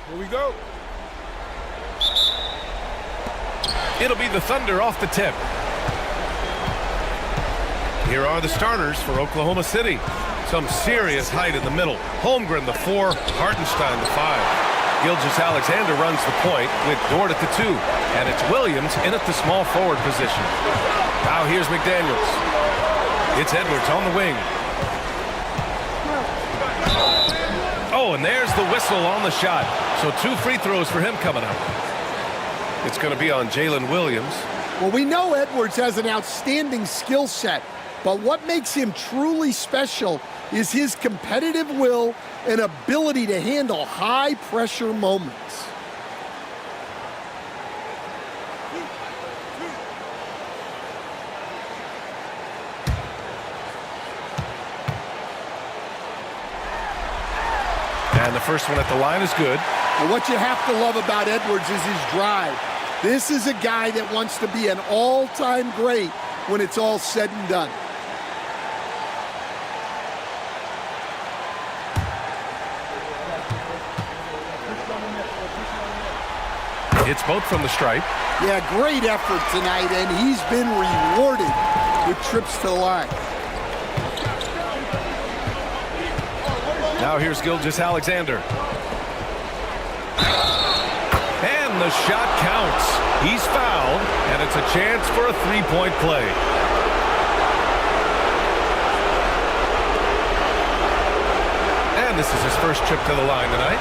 Here we go. It'll be the Thunder off the tip. Here are the starters for Oklahoma City. Some serious height in the middle. Holmgren, the 4. Hartenstein, the 5. Gilgeous-Alexander runs the point with Dort at the 2. And it's Williams in at the small forward position. Now here's McDaniels. It's Edwards on the wing. Oh, and there's the whistle on the shot. So 2 free throws for him coming up. It's going to be on Jalen Williams. Well, we know Edwards has an outstanding skill set, but what makes him truly special is his competitive will and ability to handle high-pressure moments. And the first one at the line is good. And what you have to love about Edwards is his drive. This is a guy that wants to be an all-time great when it's all said and done. It's both from the stripe. Yeah, great effort tonight, and he's been rewarded with trips to the line. Now here's Gilgeous-Alexander. And the shot counts. He's fouled, and it's a chance for a 3-point play. And this is his first trip to the line tonight.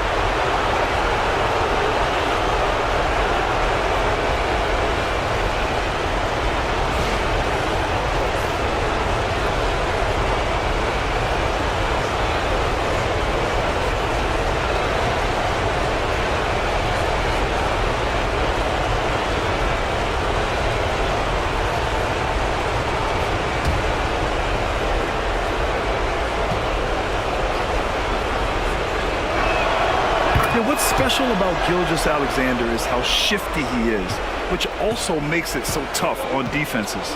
What's special about Gilgeous-Alexander is how shifty he is, which also makes it so tough on defenses.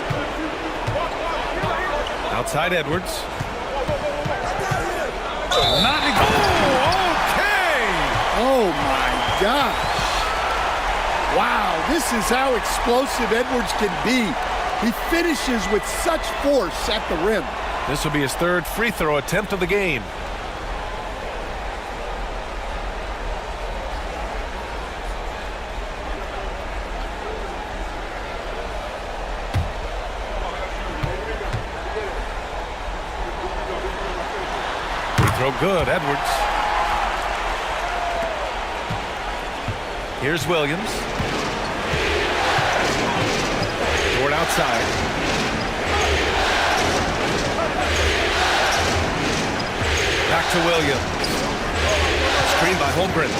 Outside Edwards. Not okay! Oh, my gosh. Wow, this is how explosive Edwards can be. He finishes with such force at the rim. This will be his 3rd free throw attempt of the game. Throw good, Edwards. Here's Williams. Dort outside. Back to Williams. Screen by Holmgren.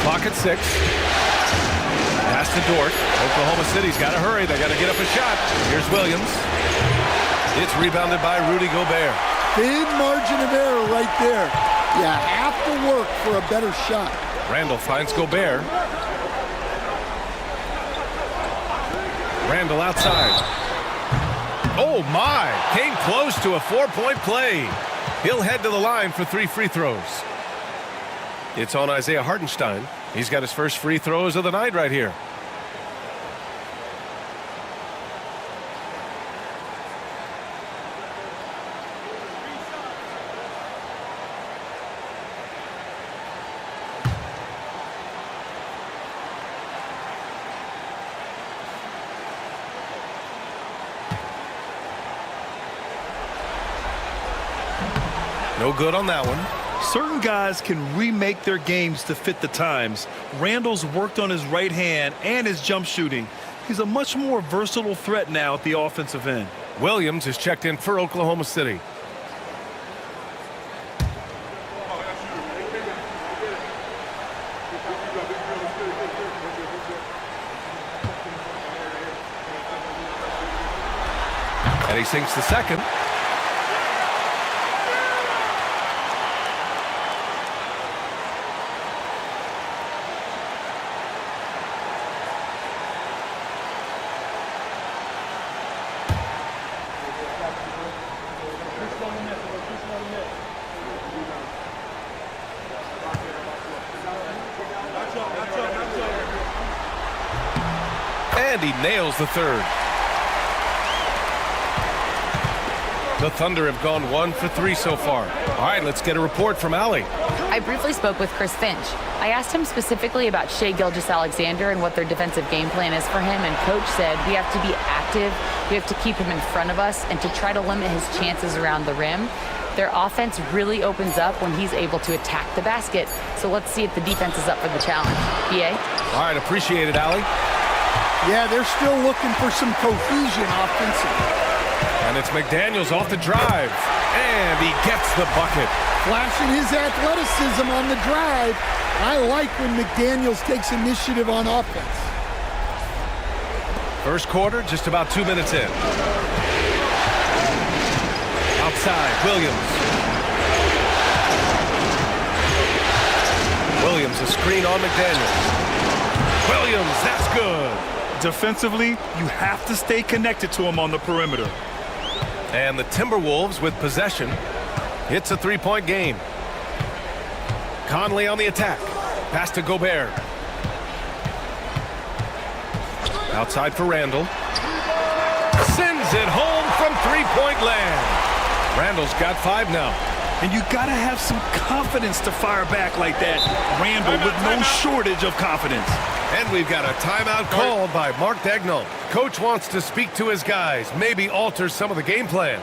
Clock at 6. Pass to Dort. Oklahoma City's got to hurry. They got to get up a shot. Here's Williams. It's rebounded by Rudy Gobert. Thin margin of error right there. You have to work for a better shot. Randall finds Gobert. Randall outside. Oh my! Came close to a 4-point play. He'll head to the line for 3 free throws. It's on Isaiah Hartenstein. He's got his first free throws of the night right here. No good on that one. Certain guys can remake their games to fit the times. Randall's worked on his right hand and his jump shooting. He's a much more versatile threat now at the offensive end. Williams is checked in for Oklahoma City. And he sinks the second. And he nails the third. The Thunder have gone 1 for 3 so far. All right, let's get a report from Allie. I briefly spoke with Chris Finch. I asked him specifically about Shai Gilgeous-Alexander and what their defensive game plan is for him, and Coach said we have to be active, we have to keep him in front of us, and to try to limit his chances around the rim. Their offense really opens up when he's able to attack the basket, so let's see if the defense is up for the challenge. BA? All right, appreciate it, Allie. Yeah, they're still looking for some cohesion offensively. And it's McDaniels off the drive. And he gets the bucket. Flashing his athleticism on the drive. I like when McDaniels takes initiative on offense. First quarter, just about 2 minutes in. Outside, Williams. Williams, a screen on McDaniels. Williams, that's good. Defensively, you have to stay connected to him on the perimeter. And the Timberwolves with possession. It's a three-point game. Conley on the attack. Pass to Gobert. Outside for Randall. Sends it home from three-point land. Randall's got 5 now. And you got to have some confidence to fire back like that, Randall, with no shortage of confidence. And we've got a timeout called by Mark Daigneault. Coach wants to speak to his guys, maybe alter some of the game plan.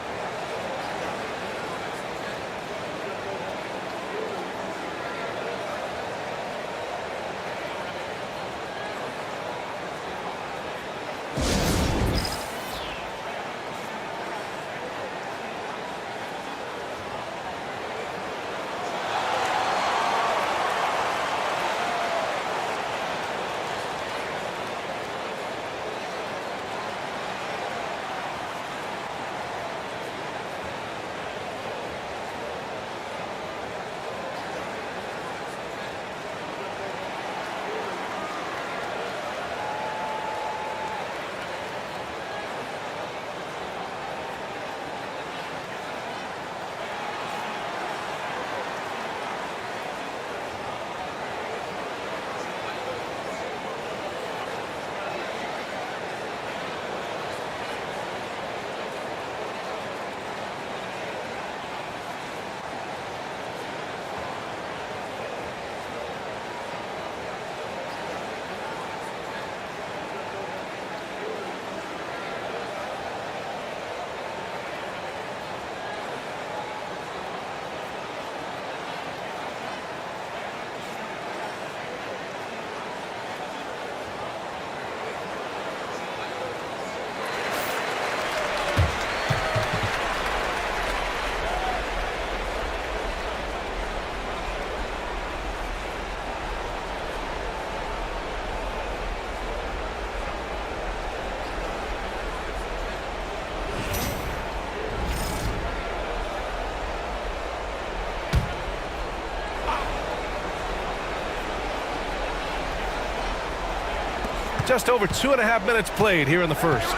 Just over 2.5 minutes played here in the first.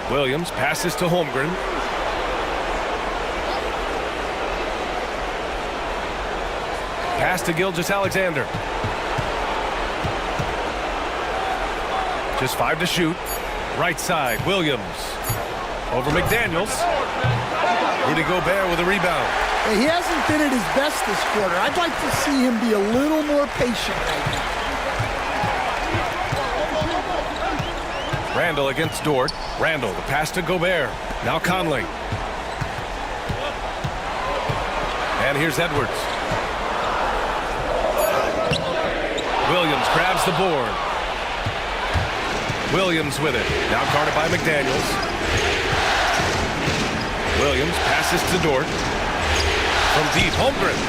Williams passes to Holmgren. Pass to Gilgeous-Alexander. Just 5 to shoot. Right side, Williams. Over McDaniels. Rudy Gobert with a rebound. He hasn't been at his best this quarter. I'd like to see him be a little more patient right now. Randall against Dort. Randall, the pass to Gobert. Now Conley. And here's Edwards. Williams grabs the board. Williams with it. Now guarded by McDaniels. Williams passes to Dort. From deep, Holmgren.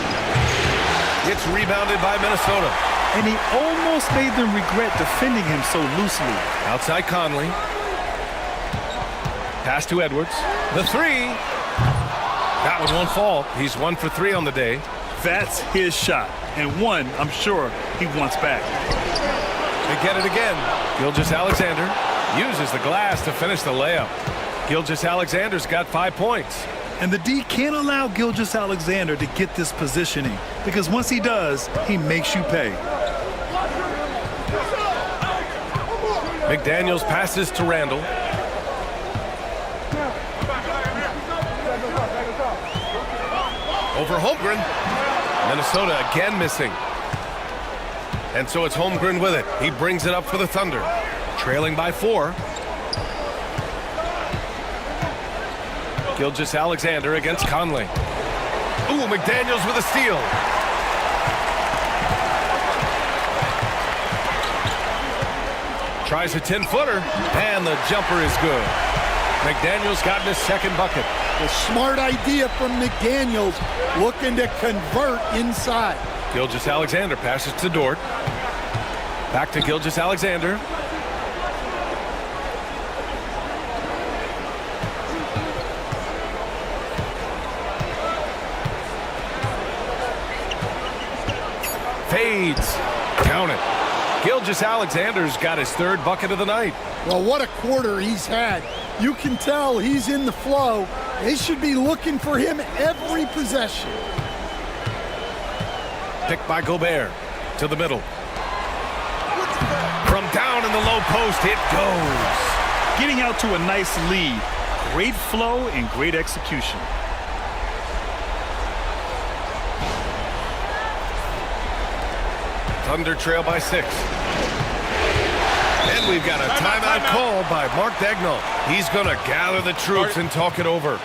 It's rebounded by Minnesota. And he almost made them regret defending him so loosely. Outside Conley. Pass to Edwards. The three. That one won't fall. He's 1 for 3 on the day. That's his shot. And one, I'm sure, he wants back. They get it again. Gilgeous-Alexander uses the glass to finish the layup. Gilgeous-Alexander's got 5 points. And the D can't allow Gilgeous-Alexander to get this positioning, because once he does, he makes you pay. McDaniels passes to Randall. Over Holmgren. Minnesota again missing. And so it's Holmgren with it. He brings it up for the Thunder. Trailing by 4. Gilgeous-Alexander against Conley. Ooh, McDaniels with a steal. Tries a 10-footer, and the jumper is good. McDaniels gotten his second bucket. A smart idea from McDaniels, looking to convert inside. Gilgeous-Alexander passes to Dort. Back to Gilgeous-Alexander. Fades. Count it. Gilgeous-Alexander's got his third bucket of the night. Well, what a quarter he's had. You can tell he's in the flow. They should be looking for him every possession. Picked by Gobert to the middle. From down in the low post, it goes. Getting out to a nice lead. Great flow and great execution. Thunder trail by 6. And we've got a timeout call by Mark Daigneault. He's going to gather the troops and talk it over.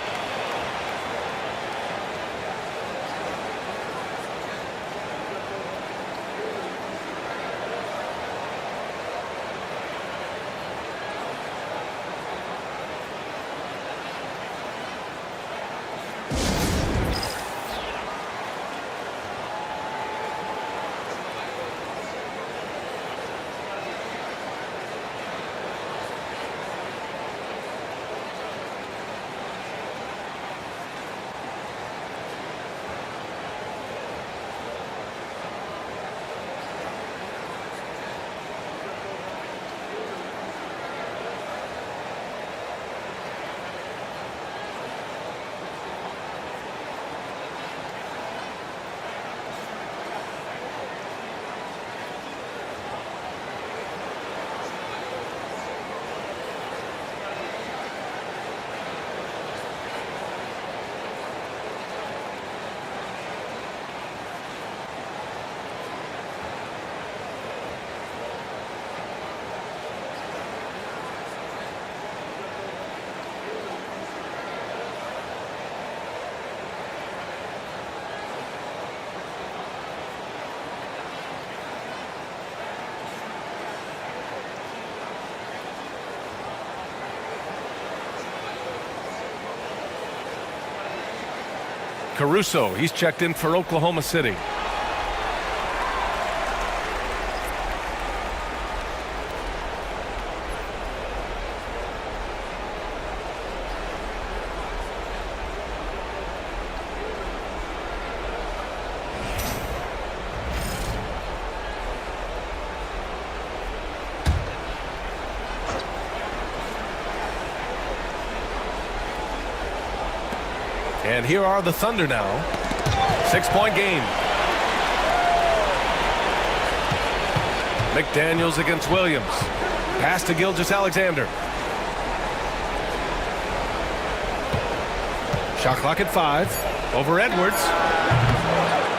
Caruso, he's checked in for Oklahoma City. And here are the Thunder now. 6-point game. McDaniels against Williams. Pass to Gilgeous-Alexander. Shot clock at 5. Over Edwards.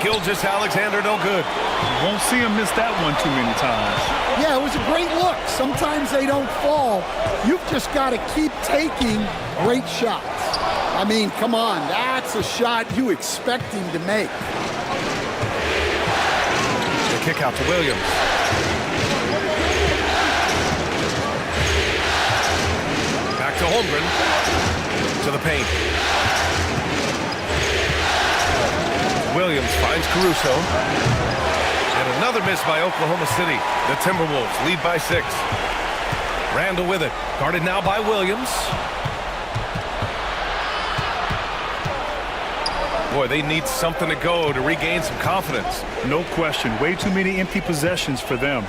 Gilgeous-Alexander no good. You won't see him miss that one too many times. Yeah, it was a great look. Sometimes they don't fall. You've just got to keep taking great shots. I mean, come on, that's a shot you expect him to make. The kick out to Williams. Back to Holmgren. To the paint. Williams finds Caruso. And another miss by Oklahoma City. The Timberwolves lead by 6. Randall with it. Guarded now by Williams. Boy, they need something to go to regain some confidence. No question. Way too many empty possessions for them.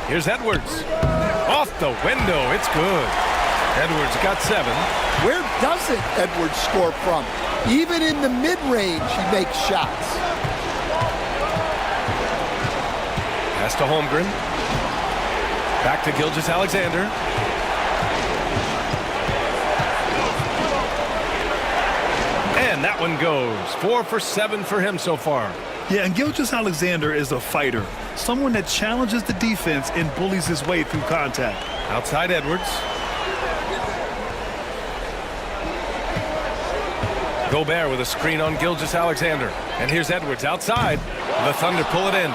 Here's Edwards. Off the window. It's good. Edwards got 7. Where doesn't Edwards score from? Even in the mid-range, he makes shots. Pass to Holmgren. Back to Gilgeous-Alexander. And that one goes. 4 for 7 for him so far. Yeah, and Gilgeous-Alexander is a fighter. Someone that challenges the defense and bullies his way through contact. Outside Edwards. Gobert with a screen on Gilgeous-Alexander. And here's Edwards outside. The Thunder pull it in.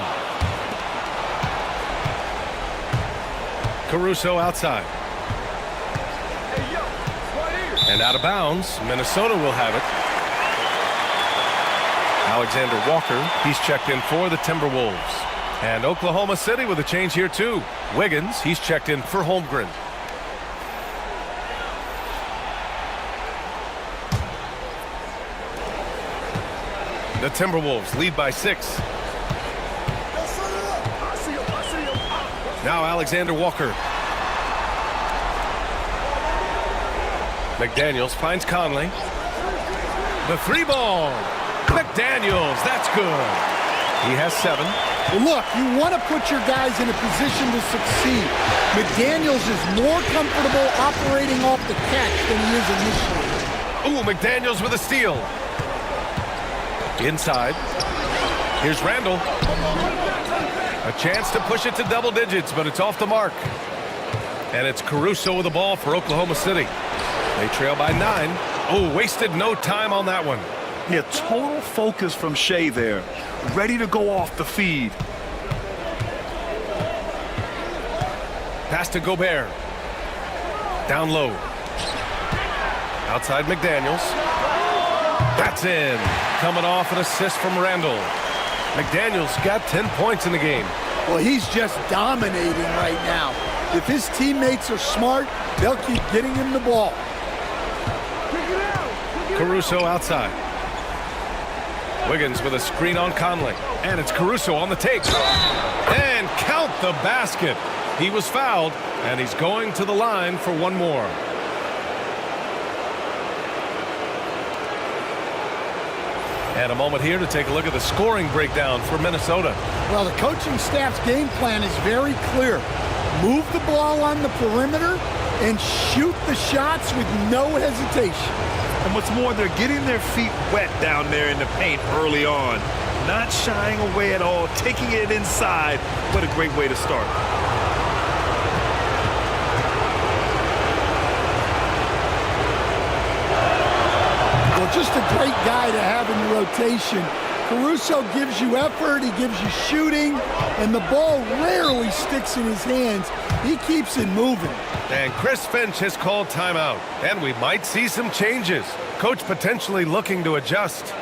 Caruso outside. And out of bounds. Minnesota will have it. Alexander Walker, he's checked in for the Timberwolves. And Oklahoma City with a change here too. Wiggins, he's checked in for Holmgren. The Timberwolves lead by 6. Now Alexander Walker. McDaniels finds Conley. The 3-ball. McDaniels, that's good. He has 7. Well, look, you want to put your guys in a position to succeed. McDaniels is more comfortable operating off the catch than he is initially. Ooh, McDaniels with a steal. Inside. Here's Randall. A chance to push it to double digits, but it's off the mark. And it's Caruso with the ball for Oklahoma City. They trail by 9. Oh, wasted no time on that one. Yeah, total focus from Shea there. Ready to go off the feed. Pass to Gobert. Down low. Outside McDaniels. That's in. Coming off an assist from Randall. McDaniels got 10 points in the game. Well, he's just dominating right now. If his teammates are smart, they'll keep getting him the ball. Caruso outside. Wiggins with a screen on Conley. And it's Caruso on the take. And count the basket. He was fouled, and he's going to the line for one more. And a moment here to take a look at the scoring breakdown for Minnesota. Well, the coaching staff's game plan is very clear. Move the ball on the perimeter and shoot the shots with no hesitation. And what's more, they're getting their feet wet down there in the paint early on. Not shying away at all, taking it inside. What a great way to start. Well, just a great guy to have in the rotation. Caruso gives you effort, he gives you shooting, and the ball rarely sticks in his hands. He keeps it moving. And Chris Finch has called timeout, and we might see some changes. Coach potentially looking to adjust.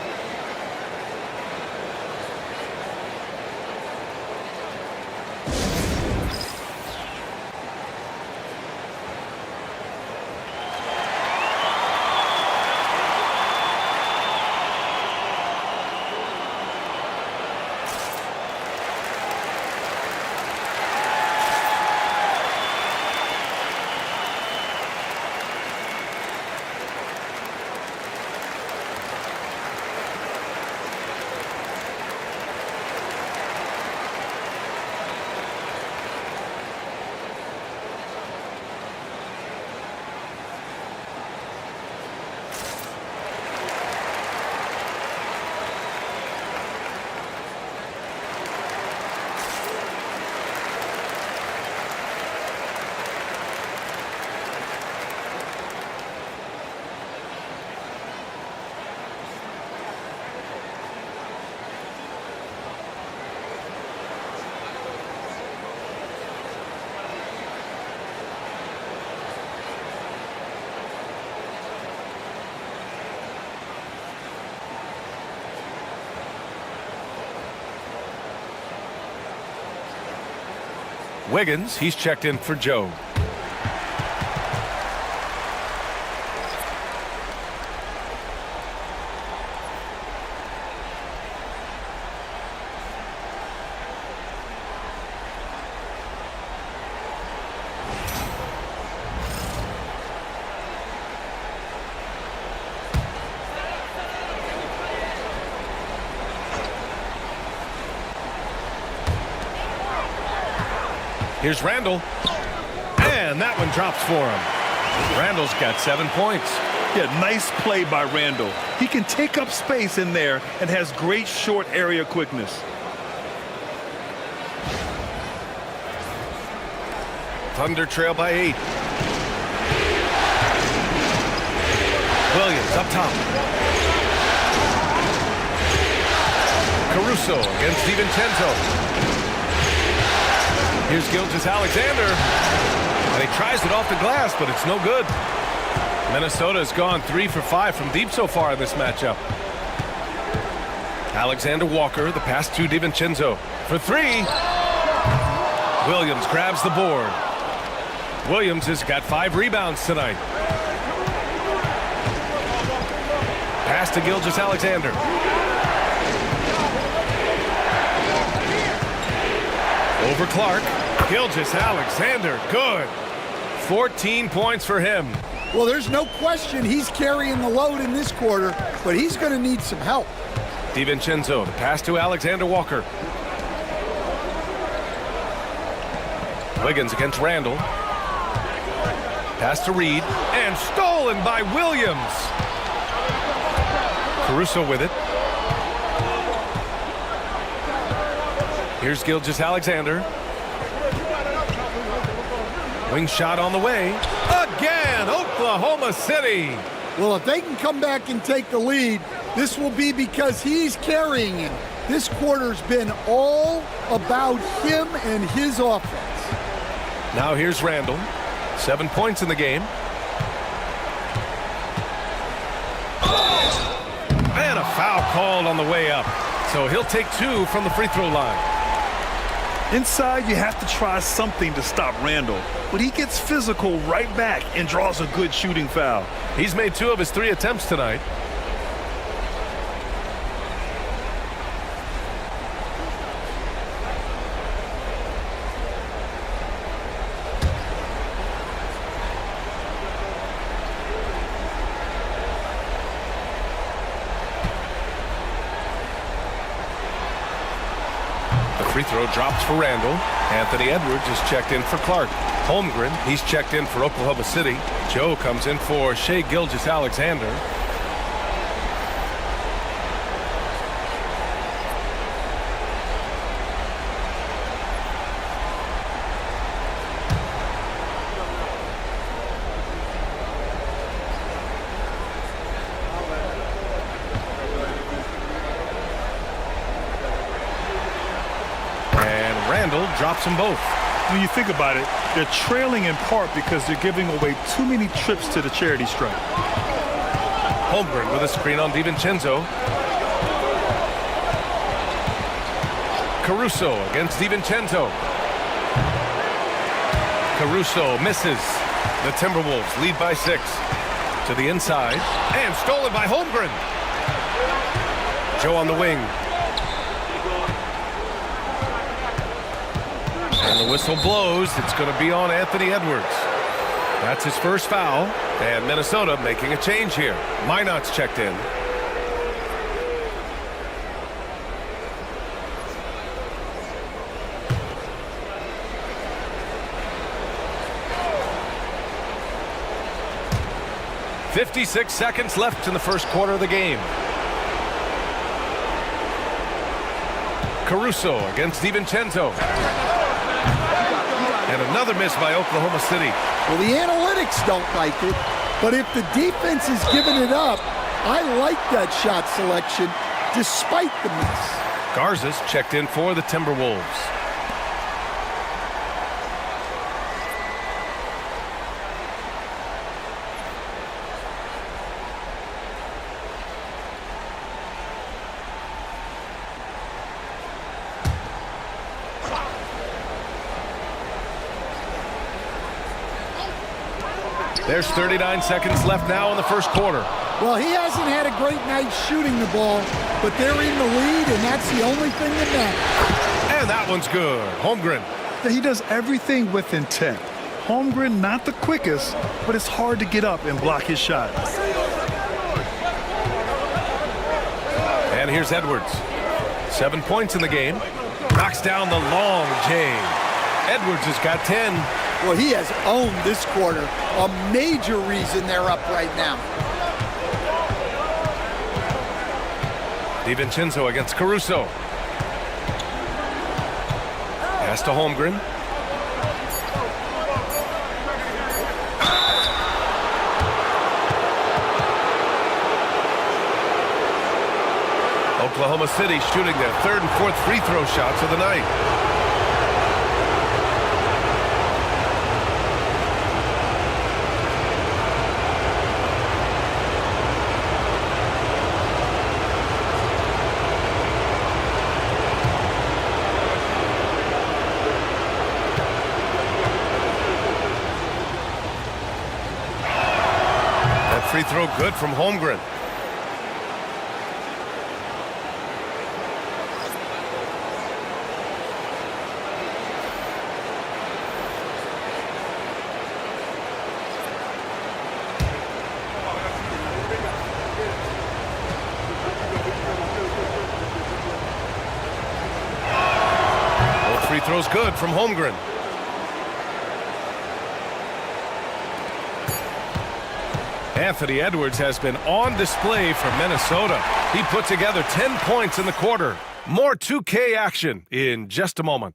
Wiggins, he's checked in for Joe. Here's Randall. And that one drops for him. Randall's got 7 points. Yeah, nice play by Randall. He can take up space in there and has great short area quickness. Thunder trail by 8. Williams up top. Caruso against DiVincenzo. Here's Gilgeous-Alexander. And he tries it off the glass, but it's no good. Minnesota has gone 3 for 5 from deep so far in this matchup. Alexander Walker, the pass to DiVincenzo for 3. Williams grabs the board. Williams has got 5 rebounds tonight. Pass to Gilgeous-Alexander. Over Clark. Gilgeous-Alexander, good. 14 points for him. Well, there's no question he's carrying the load in this quarter, but he's going to need some help. DiVincenzo, the pass to Alexander Walker. Wiggins against Randall. Pass to Reed, and stolen by Williams. Caruso with it. Here's Gilgeous-Alexander. Wing shot on the way. Again, Oklahoma City. Well, if they can come back and take the lead, this will be because he's carrying him. This quarter's been all about him and his offense. Now here's Randall. 7 points in the game. And a foul called on the way up. So he'll take 2 from the free throw line. Inside, you have to try something to stop Randall, but he gets physical right back and draws a good shooting foul. He's made 2 of his 3 attempts tonight. Free throw drops for Randall. Anthony Edwards is checked in for Clark. Holmgren, he's checked in for Oklahoma City. Joe comes in for Shai Gilgeous-Alexander. Randall drops them both. When you think about it, they're trailing in part because they're giving away too many trips to the charity stripe. Holmgren with a screen on DiVincenzo. Caruso against DiVincenzo. Caruso misses. The Timberwolves lead by 6. To the inside. And stolen by Holmgren. Joe on the wing. And the whistle blows. It's going to be on Anthony Edwards. That's his first foul. And Minnesota making a change here. Minot's checked in. .56 seconds left in the first quarter of the game. Caruso against DiVincenzo. And another miss by Oklahoma City. Well, the analytics don't like it, but if the defense is giving it up, I like that shot selection despite the miss. Garza's checked in for the Timberwolves. There's 39 seconds left now in the first quarter. Well, he hasn't had a great night shooting the ball, but they're in the lead, and that's the only thing that matters. And that one's good. Holmgren. He does everything with intent. Holmgren, not the quickest, but it's hard to get up and block his shot. And here's Edwards. 7 points in the game. Knocks down the long J. Edwards has got 10. Well, he has owned this quarter. A major reason they're up right now. DiVincenzo against Caruso. Pass to Holmgren. Oklahoma City shooting their third and fourth free throw shots of the night. That free throw good from Holmgren. Free throw's good from Holmgren. Anthony Edwards has been on display for Minnesota. He put together 10 points in the quarter. More 2K action in just a moment.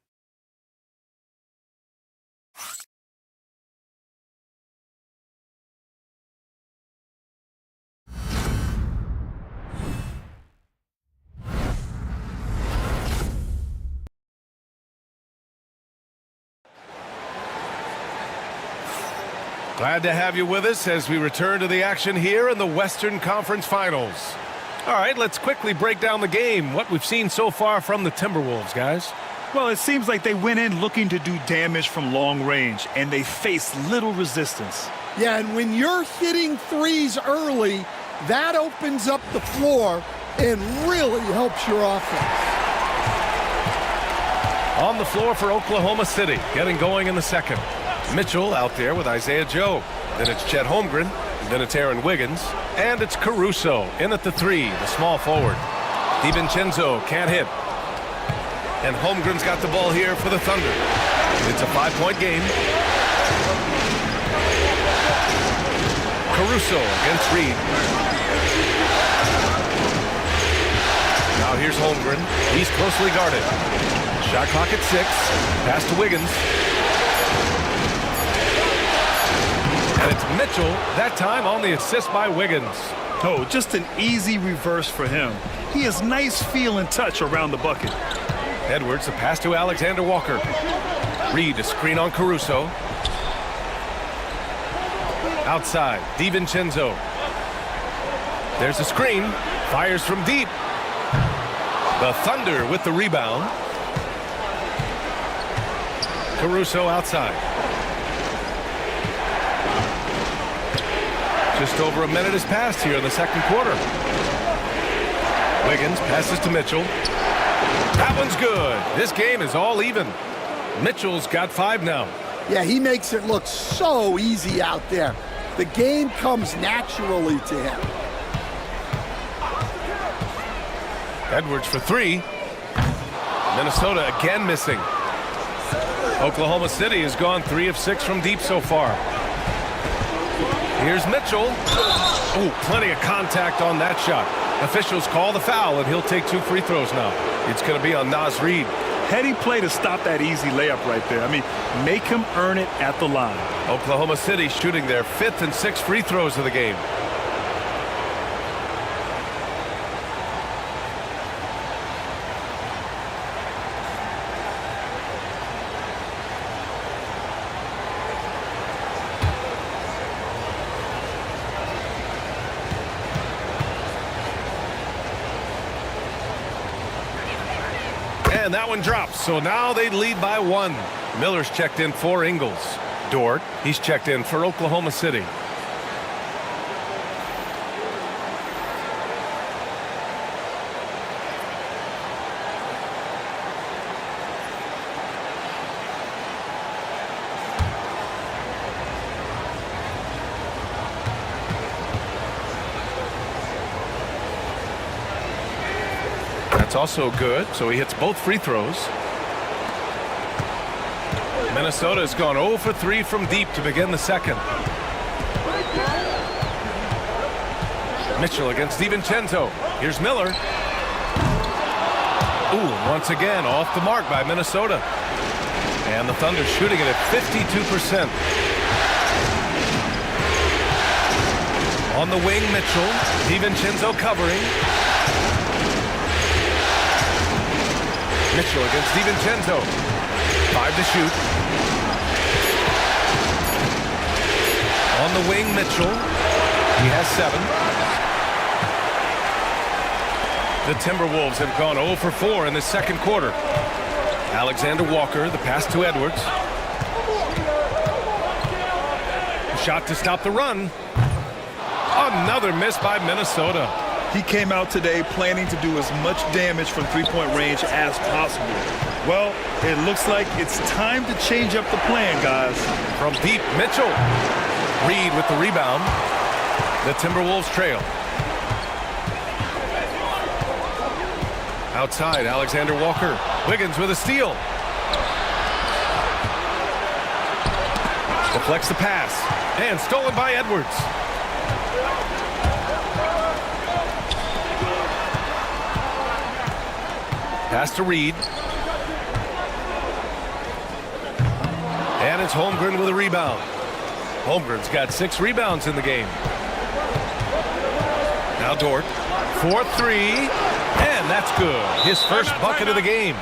Glad to have you with us as we return to the action here in the Western Conference Finals. All right, let's quickly break down the game, what we've seen so far from the Timberwolves, guys. Well, it seems like they went in looking to do damage from long range, and they faced little resistance. Yeah, and when you're hitting threes early, that opens up the floor and really helps your offense. On the floor for Oklahoma City, getting going in the second. Mitchell out there with Isaiah Joe. Then it's Chet Holmgren. Then it's Aaron Wiggins. And it's Caruso in at the three, the small forward. DiVincenzo can't hit. And Holmgren's got the ball here for the Thunder. It's a 5-point game. Caruso against Reed. Now here's Holmgren. He's closely guarded. Shot clock at 6. Pass to Wiggins. And it's Mitchell, that time on the assist by Wiggins. Oh, just an easy reverse for him. He has nice feel and touch around the bucket. Edwards, a pass to Alexander Walker. Reed, a screen on Caruso. Outside, DiVincenzo. There's a screen. Fires from deep. The Thunder with the rebound. Caruso outside. Just over a minute has passed here in the second quarter. Wiggins passes to Mitchell. That one's good. This game is all even. Mitchell's got 5 now. Yeah, he makes it look so easy out there. The game comes naturally to him. Edwards for 3. Minnesota again missing. Oklahoma City has gone 3 of 6 from deep so far. Here's Mitchell. Oh, plenty of contact on that shot. Officials call the foul, and he'll take 2 free throws now. It's going to be on Naz Reid. Heady play to stop that easy layup right there. I mean, make him earn it at the line. Oklahoma City shooting their 5th and 6th free throws of the game. And that one drops, so now they lead by 1. Miller's checked in for Ingles. Dort, he's checked in for Oklahoma City. That's also good, so he hits both free throws. Minnesota has gone 0 for 3 from deep to begin the second. Mitchell against DiVincenzo. Here's Miller. Ooh, once again off the mark by Minnesota. And the Thunder shooting it at 52%. On the wing, Mitchell. DiVincenzo covering. Mitchell against DiVincenzo. 5 to shoot. On the wing, Mitchell. He has 7. The Timberwolves have gone 0 for 4 in the second quarter. Alexander Walker, the pass to Edwards. Shot to stop the run. Another miss by Minnesota. He came out today planning to do as much damage from three-point range as possible. Well, it looks like it's time to change up the plan, guys. From deep, Mitchell. Reed with the rebound. The Timberwolves trail. Outside, Alexander Walker. Wiggins with a steal. Deflects the pass. And stolen by Edwards. Pass to Reed. And it's Holmgren with a rebound. Holmgren's got 6 rebounds in the game. Now Dort. 4-3. And that's good. His first bucket of the game.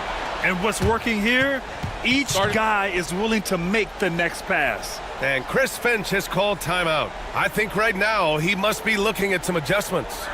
And what's working here? Each guy is willing to make the next pass. And Chris Finch has called timeout. I think right now he must be looking at some adjustments.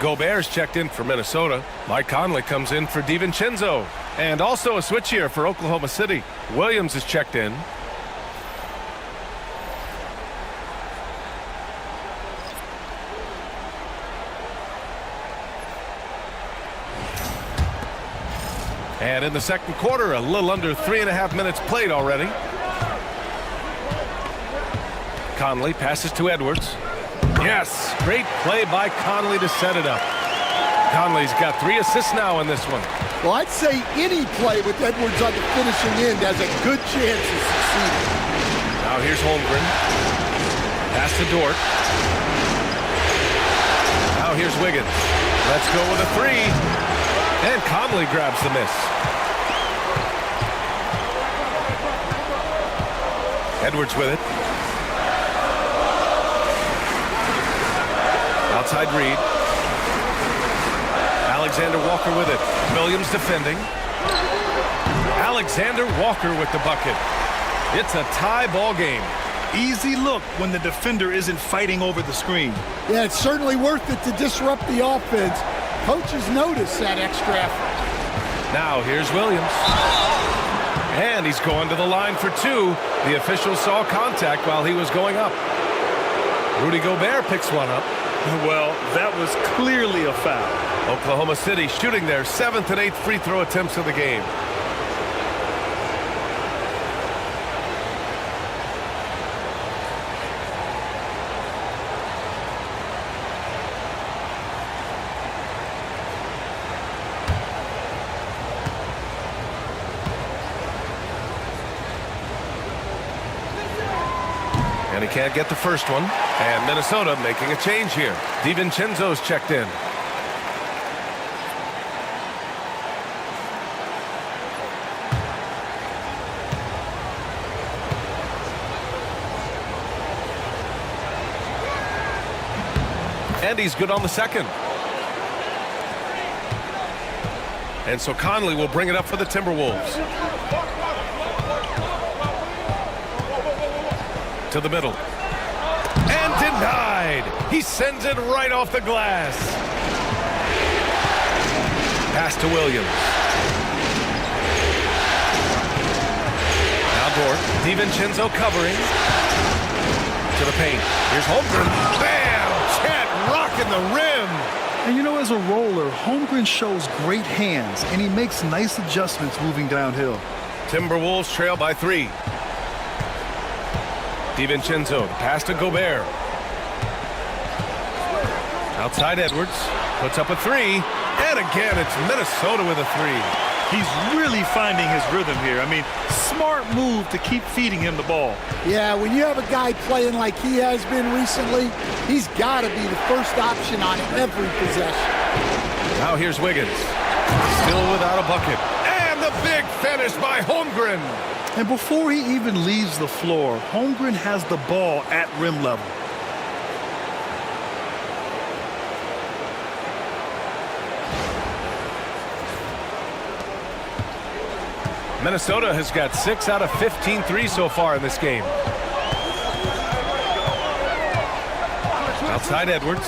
Gobert's checked in for Minnesota. Mike Conley comes in for DiVincenzo. And also a switch here for Oklahoma City. Williams is checked in. And in the second quarter, a little under 3.5 minutes played already. Conley passes to Edwards. Yes, great play by Conley to set it up. Conley's got 3 assists now in this one. Well, I'd say any play with Edwards on the finishing end has a good chance of succeeding. Now here's Holmgren. Pass to Dort. Now here's Wiggins. Let's go with a 3. And Conley grabs the miss. Edwards with it. Outside Reed. Alexander Walker with it. Williams defending. Alexander Walker with the bucket. It's a tie ball game. Easy look when the defender isn't fighting over the screen. Yeah, it's certainly worth it to disrupt the offense. Coaches notice that extra effort. Now here's Williams. And he's going to the line for 2. The official saw contact while he was going up. Rudy Gobert picks one up. Well, that was clearly a foul. Oklahoma City shooting their 7th and 8th free throw attempts of the game. And he can't get the first one. And Minnesota making a change here. DiVincenzo's checked in. And he's good on the second. And so Conley will bring it up for the Timberwolves. To the middle. And denied. He sends it right off the glass. Pass to Williams. Now Dort. DiVincenzo covering. To the paint. Here's Holmgren. Bam! Chet rocking the rim. And you know, as a roller, Holmgren shows great hands, and he makes nice adjustments moving downhill. Timberwolves trail by 3. DiVincenzo, the pass to Gobert. Outside Edwards, puts up a 3. And again, it's Minnesota with a 3. He's really finding his rhythm here. I mean, smart move to keep feeding him the ball. Yeah, when you have a guy playing like he has been recently, he's got to be the first option on every possession. Now here's Wiggins. Still without a bucket. And the big finish by Holmgren. And before he even leaves the floor, Holmgren has the ball at rim level. Minnesota has got 6 out of 15 threes so far in this game. Outside Edwards.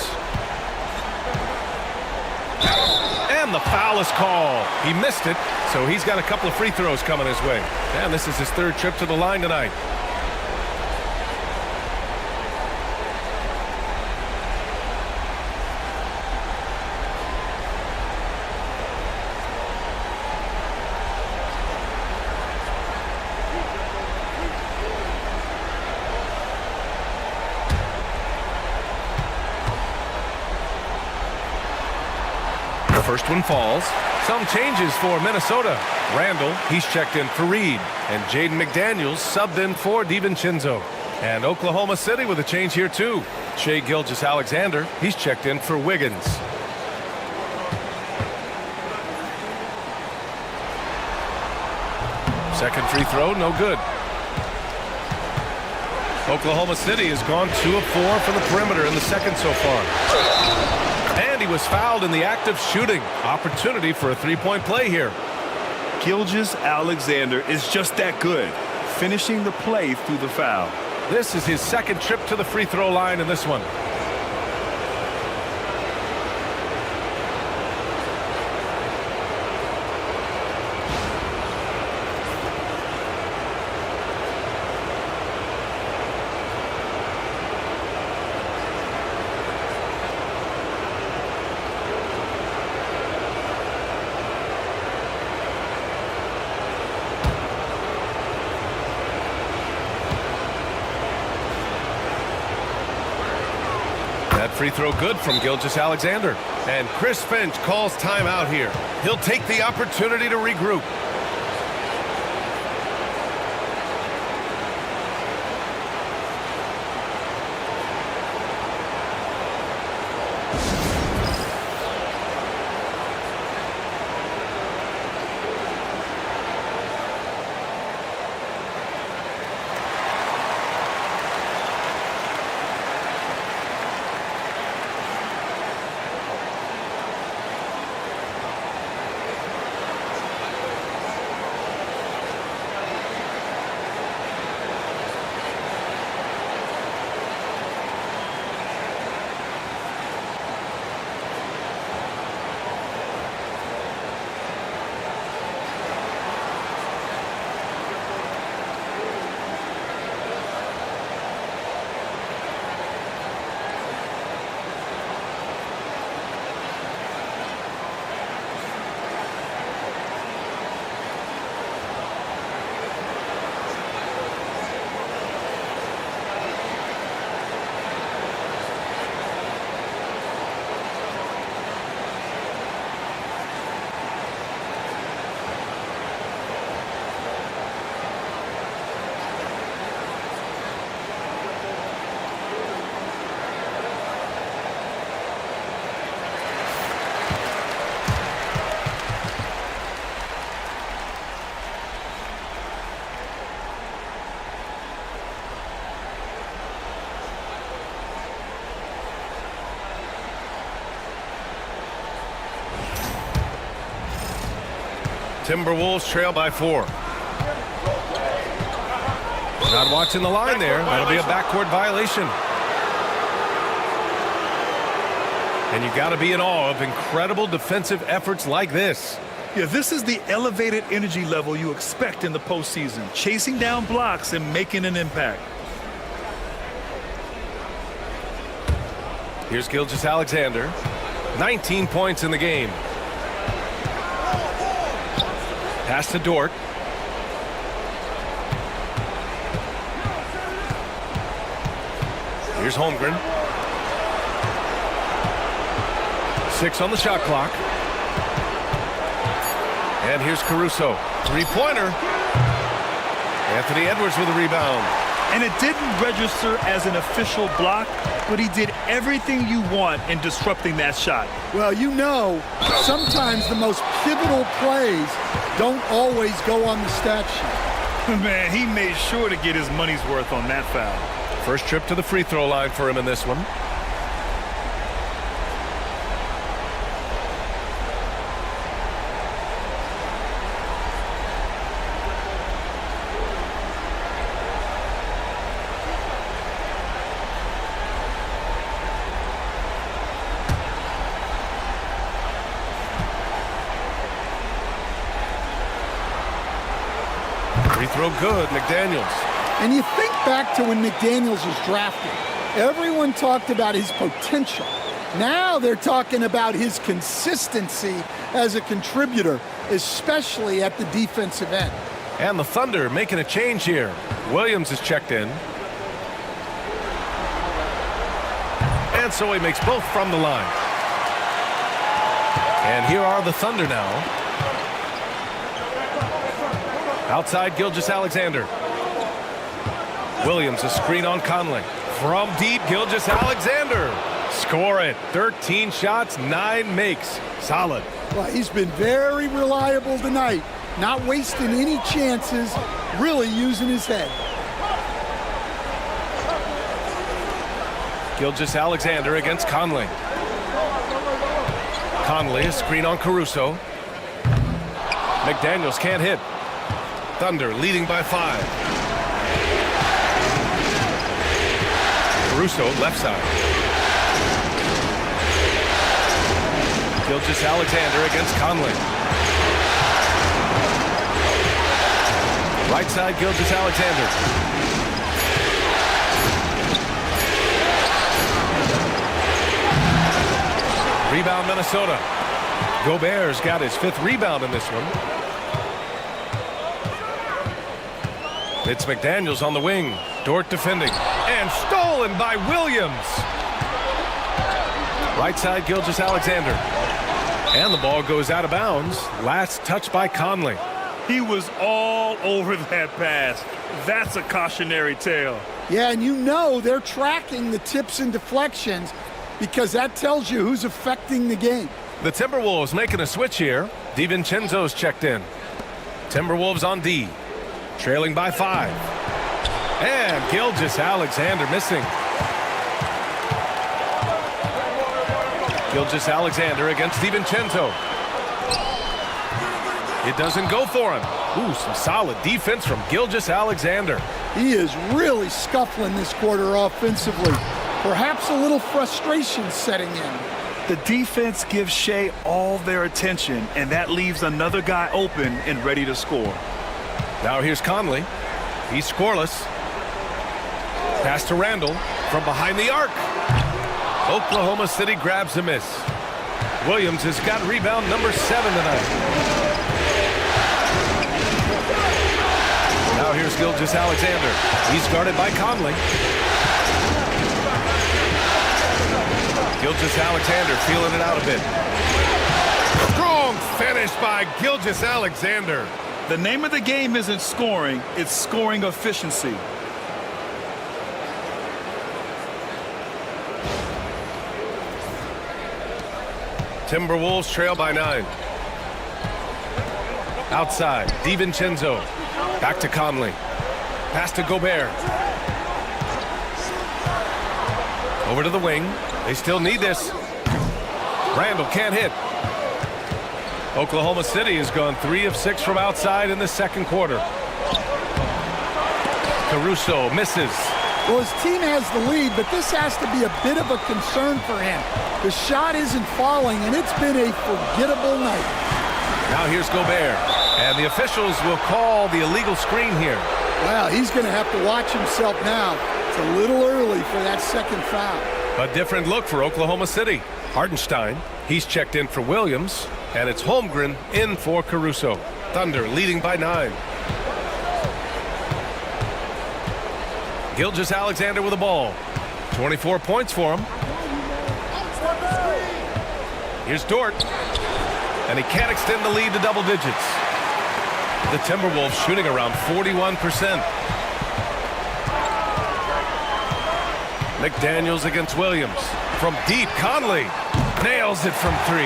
And the foul is called. He missed it, so he's got a couple of free throws coming his way. And this is his 3rd trip to the line tonight. First one falls. Some changes for Minnesota. Randall, he's checked in for Reed. And Jaden McDaniels subbed in for DiVincenzo. And Oklahoma City with a change here too. Shai Gilgeous-Alexander, he's checked in for Wiggins. Second free throw, no good. Oklahoma City has gone 2 of 4 from the perimeter in the second so far. And he was fouled in the act of shooting. Opportunity for a 3-point play here. Gilgeous-Alexander is just that good, finishing the play through the foul. This is his 2nd trip to the free throw line in this one. That free throw good from Gilgeous-Alexander. And Chris Finch calls timeout here. He'll take the opportunity to regroup. Timberwolves trail by 4. Not watching the line there. That'll be a backcourt violation. And you got to be in awe of incredible defensive efforts like this. Yeah, this is the elevated energy level you expect in the postseason. Chasing down blocks and making an impact. Here's Gilgeous-Alexander. 19 points in the game. Pass to Dort. Here's Holmgren. 6 on the shot clock. And here's Caruso. Three-pointer. Anthony Edwards with a rebound. And it didn't register as an official block, but he did everything you want in disrupting that shot. Well, you know, sometimes the most pivotal plays don't always go on the stat sheet. Man, he made sure to get his money's worth on that foul. First trip to the free throw line for him in this one. Free throw good, McDaniels. And you think back to when McDaniels was drafted. Everyone talked about his potential. Now they're talking about his consistency as a contributor, especially at the defensive end. And the Thunder making a change here. Williams is checked in. And so he makes both from the line. And here are the Thunder now. Outside Gilgeous-Alexander. Williams, a screen on Conley. From deep, Gilgeous-Alexander. Score it. 13 shots, 9 makes. Solid. Well, he's been very reliable tonight. Not wasting any chances, really using his head. Gilgeous-Alexander against Conley. Conley, a screen on Caruso. McDaniels can't hit. Thunder leading by 5. Caruso left side. Gilgeous-Alexander against Conley. Right side Gilgeous-Alexander. Rebound Minnesota. Gobert's got his 5th rebound in this one. It's McDaniels on the wing. Dort defending. And stolen by Williams. Right side Gilgeous-Alexander. And the ball goes out of bounds. Last touch by Conley. He was all over that pass. That's a cautionary tale. Yeah, and you know they're tracking the tips and deflections because that tells you who's affecting the game. The Timberwolves making a switch here. DiVincenzo's checked in. Timberwolves on D. Trailing by 5. And Gilgeous-Alexander missing. Gilgeous-Alexander against DiVincenzo. It doesn't go for him. Ooh, some solid defense from Gilgeous-Alexander. He is really scuffling this quarter offensively. Perhaps a little frustration setting in. The defense gives Shea all their attention, and that leaves another guy open and ready to score. Now here's Conley. He's scoreless. Pass to Randall from behind the arc. Oklahoma City grabs a miss. Williams has got rebound number 7 tonight. Now here's Gilgeous-Alexander. He's guarded by Conley. Gilgeous-Alexander feeling it out a bit. Strong finish by Gilgeous-Alexander. The name of the game isn't scoring, it's scoring efficiency. Timberwolves trail by 9. Outside, DiVincenzo. Back to Conley. Pass to Gobert. Over to the wing. They still need this. Randall can't hit. Oklahoma City has gone 3 of 6 from outside in the second quarter. Caruso misses. Well, his team has the lead, but this has to be a bit of a concern for him. The shot isn't falling, and it's been a forgettable night. Now here's Gobert, and the officials will call the illegal screen here. Well, he's going to have to watch himself now. It's a little early for that second foul. A different look for Oklahoma City. Hartenstein, he's checked in for Williams, and it's Holmgren in for Caruso. Thunder leading by 9. Gilgeous-Alexander with the ball. 24 points for him. Here's Dort, and he can't extend the lead to double digits. The Timberwolves shooting around 41%. McDaniels against Williams. From deep, Conley nails it from 3.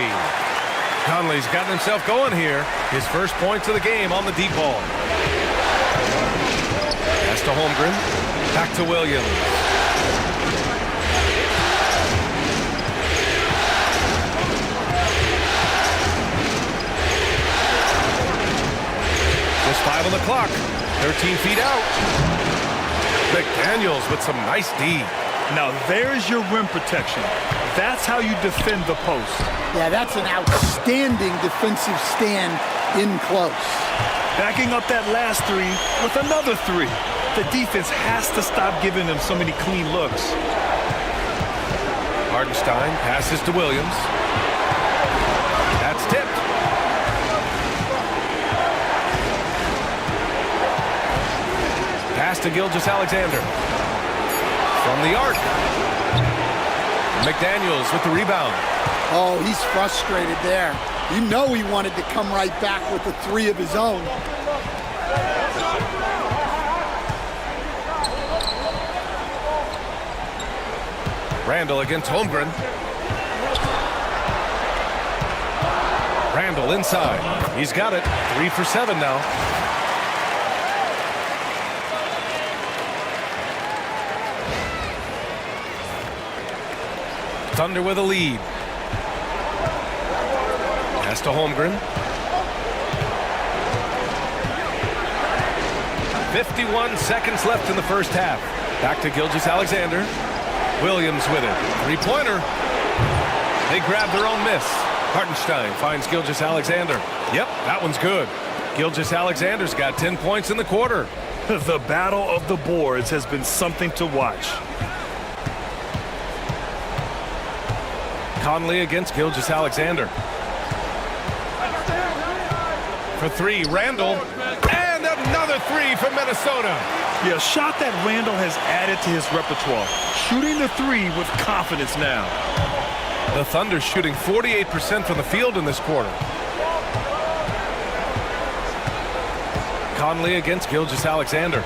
Conley's gotten himself going here. His first points of the game on the deep ball. Pass to Holmgren. Back to Williams. Just 5 on the clock. 13 feet out. McDaniels with some nice D. Now there's your rim protection. That's how you defend the post. Yeah, that's an outstanding defensive stand in close. Backing up that last 3 with another 3. The defense has to stop giving them so many clean looks. Hartenstein passes to Williams. That's tipped. Pass to Gilgeous-Alexander. From the arc. McDaniels with the rebound. Oh, he's frustrated there. You know he wanted to come right back with the 3 of his own. Randall against Holmgren. Randall inside. He's got it. 3 for 7 now. Thunder with a lead. Pass to Holmgren. 51 seconds left in the first half. Back to Gilgeous-Alexander. Williams with it. 3-pointer. They grab their own miss. Hartenstein finds Gilgeous-Alexander. Yep, that one's good. Gilgeous-Alexander's got 10 points in the quarter. The battle of the boards has been something to watch. Conley against Gilgeous-Alexander. For 3, Randall. And another 3 from Minnesota. Yeah, a shot that Randall has added to his repertoire. Shooting the 3 with confidence now. The Thunder shooting 48% from the field in this quarter. Conley against Gilgeous-Alexander.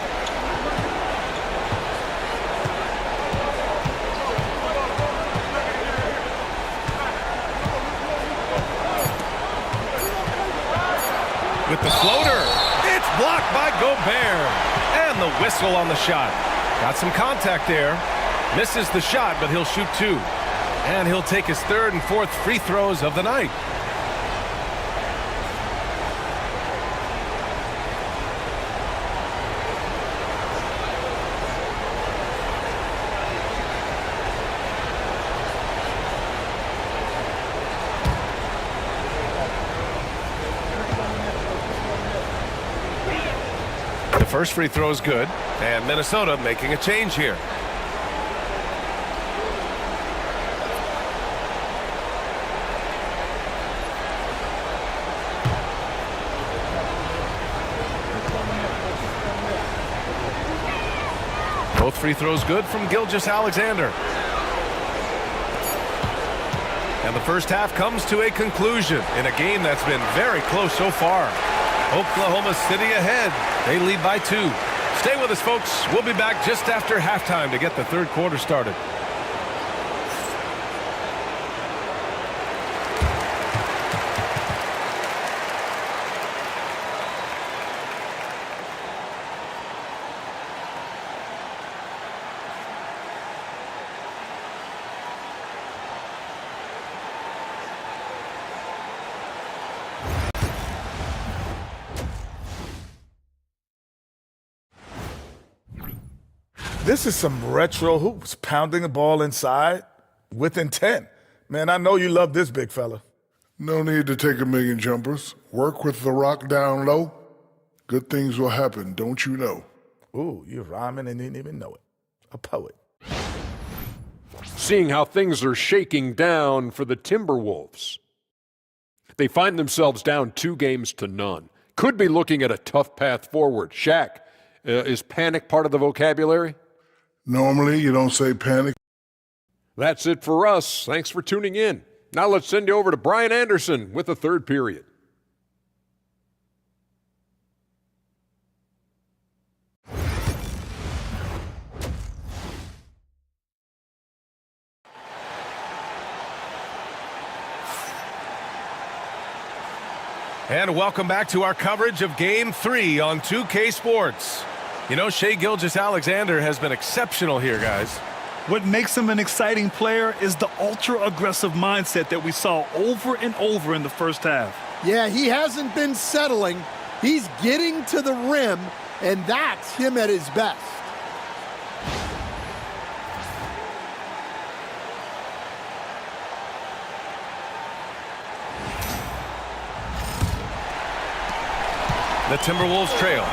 With the floater, it's blocked by Gobert. And the whistle on the shot. Got some contact there. Misses the shot, but he'll shoot 2. And he'll take his 3rd and 4th free throws of the night. The first free throw is good, and Minnesota making a change here. Both free throws good from Gilgeous-Alexander. And the first half comes to a conclusion in a game that's been very close so far. Oklahoma City ahead. They lead by 2. Stay with us, folks. We'll be back just after halftime to get the third quarter started. This is some retro hoops, pounding the ball inside with intent. Man, I know you love this big fella. No need to take a million jumpers. Work with the rock down low. Good things will happen, don't you know? Ooh, you're rhyming and didn't even know it. A poet. Seeing how things are shaking down for the Timberwolves. They find themselves down 2-0. Could be looking at a tough path forward. Shaq, is panic part of the vocabulary? Normally, you don't say panic. That's it for us. Thanks for tuning in. Now let's send you over to Brian Anderson with the third period. And welcome back to our coverage of Game 3 on 2K Sports. You know, Shai Gilgeous-Alexander has been exceptional here, guys. What makes him an exciting player is the ultra-aggressive mindset that we saw over and over in the first half. Yeah, he hasn't been settling. He's getting to the rim, and that's him at his best. The Timberwolves trail.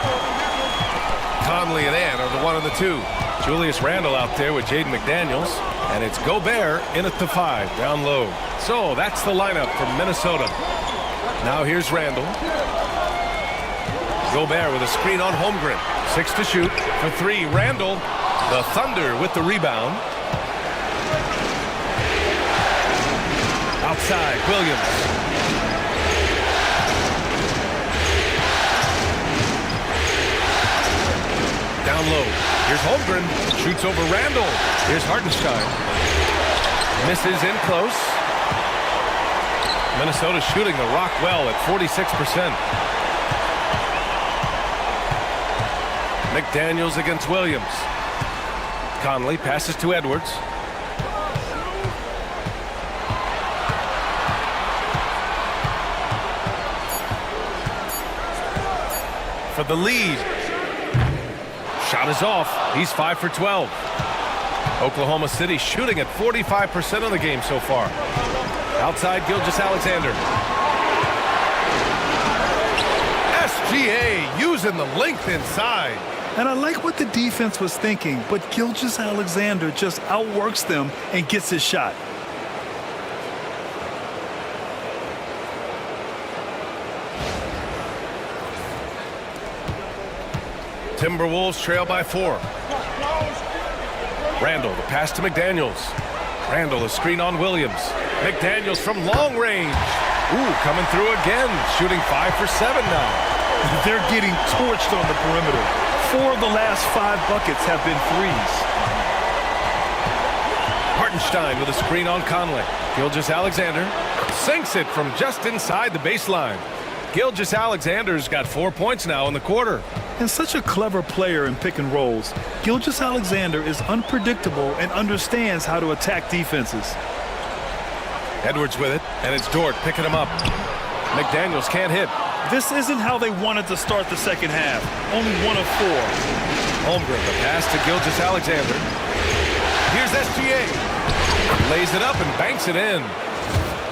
Conley and Ann are the 1 and the 2. Julius Randle out there with Jaden McDaniels. And it's Gobert in at the 5, down low. So that's the lineup from Minnesota. Now here's Randle. Gobert with a screen on Holmgren. 6 to shoot for 3. Randle, the Thunder with the rebound. Outside, Williams. Down low. Here's Holmgren. Shoots over Randle. Here's Hartenstein. Misses in close. Minnesota shooting the rock well at 46%. McDaniels against Williams. Conley passes to Edwards. For the lead. Shot is off. He's 5 for 12. Oklahoma City shooting at 45% of the game so far. Outside, Gilgeous-Alexander. SGA using the length inside. And I like what the defense was thinking, but Gilgeous-Alexander just outworks them and gets his shot. Timberwolves trail by 4. Randle, the pass to McDaniels. Randle, a screen on Williams. McDaniels from long range. Ooh, coming through again. Shooting 5 for 7 now. They're getting torched on the perimeter. 4 of the last 5 buckets have been threes. Hartenstein with a screen on Conley. Gilgeous-Alexander sinks it from just inside the baseline. Gilgeous-Alexander's got 4 points now in the quarter. And such a clever player in pick and rolls, Gilgeous-Alexander is unpredictable and understands how to attack defenses. Edwards with it, and it's Dort picking him up. McDaniels can't hit. This isn't how they wanted to start the second half. Only 1 of 4. Holmgren, the pass to Gilgeous-Alexander. Here's SGA. Lays it up and banks it in.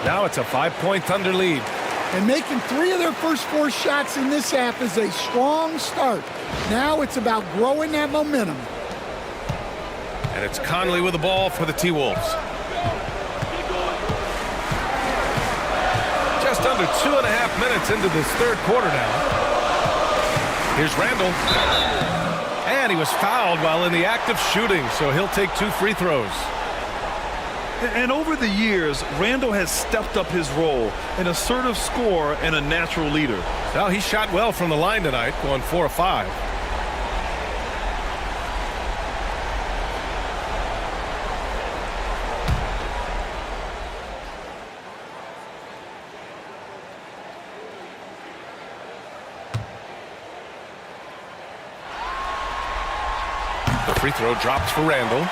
Now it's a 5-point Thunder lead. And making 3 of their first 4 shots in this half is a strong start. Now it's about growing that momentum. And it's Conley with the ball for the T-Wolves. Just under 2.5 minutes into this third quarter now. Here's Randle. And he was fouled while in the act of shooting, so he'll take 2 free throws. And over the years, Randle has stepped up his role, an assertive scorer and a natural leader. Well, he shot well from the line tonight, going 4 of 5. The free throw drops for Randle.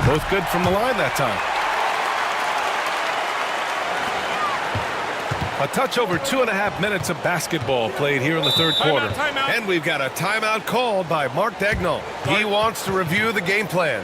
Both good from the line that time. A touch over 2.5 minutes of basketball played here in the third quarter. Timeout. And we've got a timeout called by Mark Daigneault. He wants to review the game plan.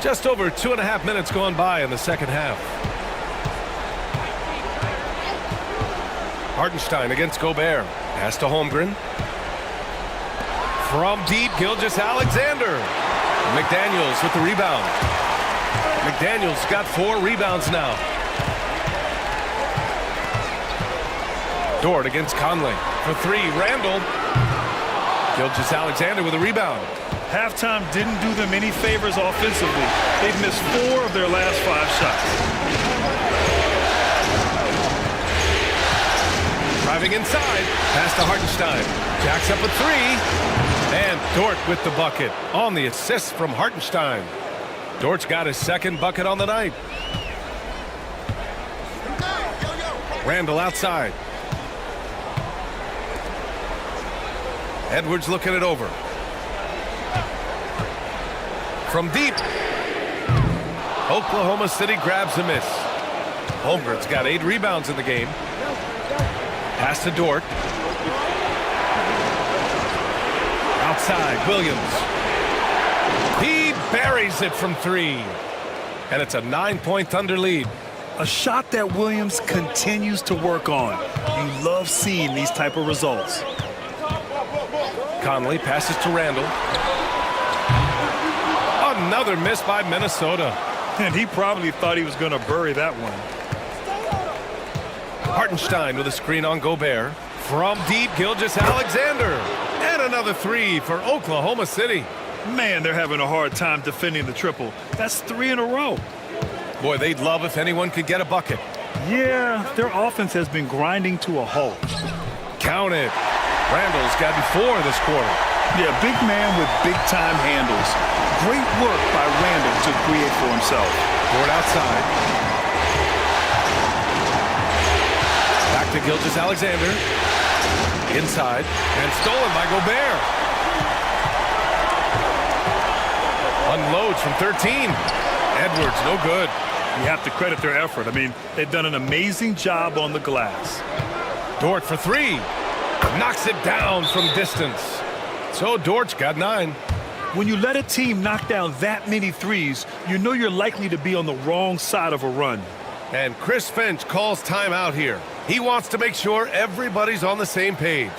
Just over 2.5 minutes gone by in the second half. Hartenstein against Gobert. Pass to Holmgren. From deep, Gilgeous-Alexander. McDaniels with the rebound. McDaniels got 4 rebounds now. Dort against Conley. For 3, Randall. Gilgeous-Alexander with a rebound. Halftime didn't do them any favors offensively. They've missed 4 of their last 5 shots. Driving inside. Pass to Hartenstein. Jacks up a 3. And Dort with the bucket on the assist from Hartenstein. Dort's got his second bucket on the night. Randall outside. Edwards looking it over. From deep. Oklahoma City grabs a miss. Holmgren's got 8 rebounds in the game. Pass to Dort. Outside, Williams. He buries it from 3. And it's a 9-point Thunder lead. A shot that Williams continues to work on. You love seeing these type of results. Conley passes to Randall. Another miss by Minnesota. And he probably thought he was going to bury that one. Hartenstein with a screen on Gobert. From deep, Gilgeous-Alexander. And another 3 for Oklahoma City. Man, they're having a hard time defending the triple. That's 3 in a row. Boy, they'd love if anyone could get a bucket. Yeah, their offense has been grinding to a halt. Count it. Randall's got 4 this quarter. Yeah, big man with big-time handles. Great work by Randall to create for himself. Dort outside. Back to Gilgeous-Alexander. Inside. And stolen by Gobert. Unloads from 13. Edwards, no good. You have to credit their effort. I mean, they've done an amazing job on the glass. Dort for 3. Knocks it down from distance. So Dort's got 9. When you let a team knock down that many threes, you know you're likely to be on the wrong side of a run. And Chris Finch calls timeout here. He wants to make sure everybody's on the same page.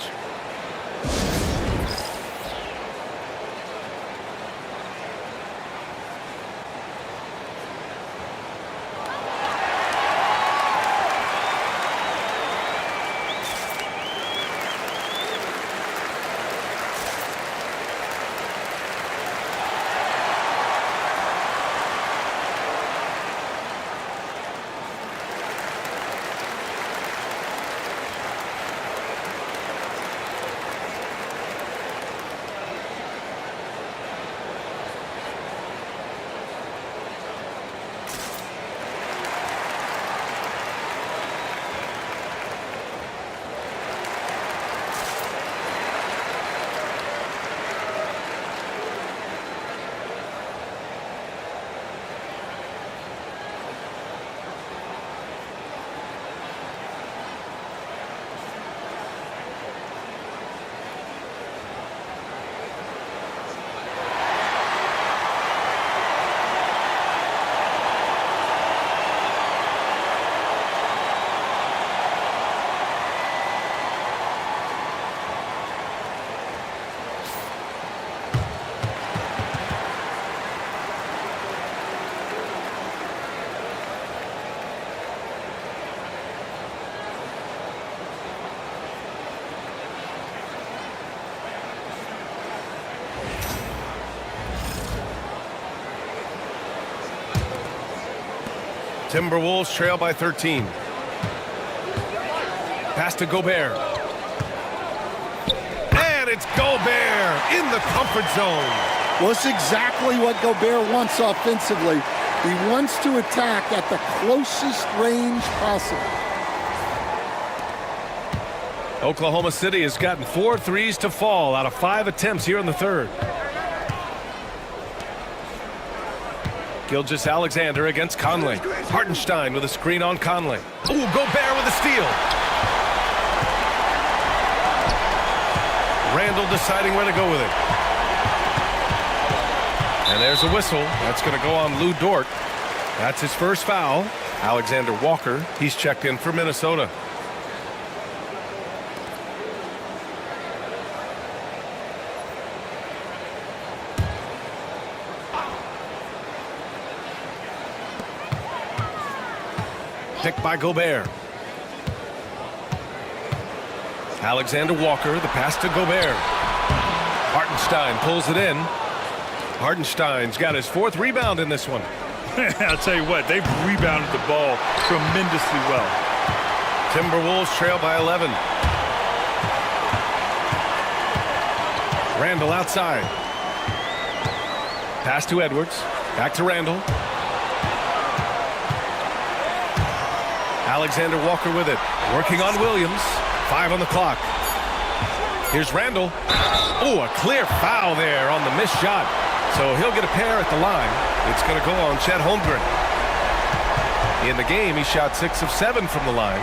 Timberwolves trail by 13. Pass to Gobert. And it's Gobert in the comfort zone. Well, it's exactly what Gobert wants offensively. He wants to attack at the closest range possible. Oklahoma City has gotten 4 threes to fall out of 5 attempts here in the third. Gilgeous-Alexander against Conley. Hartenstein with a screen on Conley. Ooh, Gobert with a steal. Randall deciding where to go with it. And there's a whistle. That's going to go on Lou Dort. That's his first foul. Alexander Walker, he's checked in for Minnesota. Picked by Gobert. Alexander Walker, the pass to Gobert. Hartenstein pulls it in. Hartenstein's got his 4th rebound in this one. I'll tell you what, they've rebounded the ball tremendously well. Timberwolves trail by 11. Randall outside. Pass to Edwards. Back to Randall. Alexander Walker with it. Working on Williams. 5 on the clock. Here's Randall. Oh, a clear foul there on the missed shot. So he'll get a pair at the line. It's going to go on Chet Holmgren. In the game, he shot 6 of 7 from the line.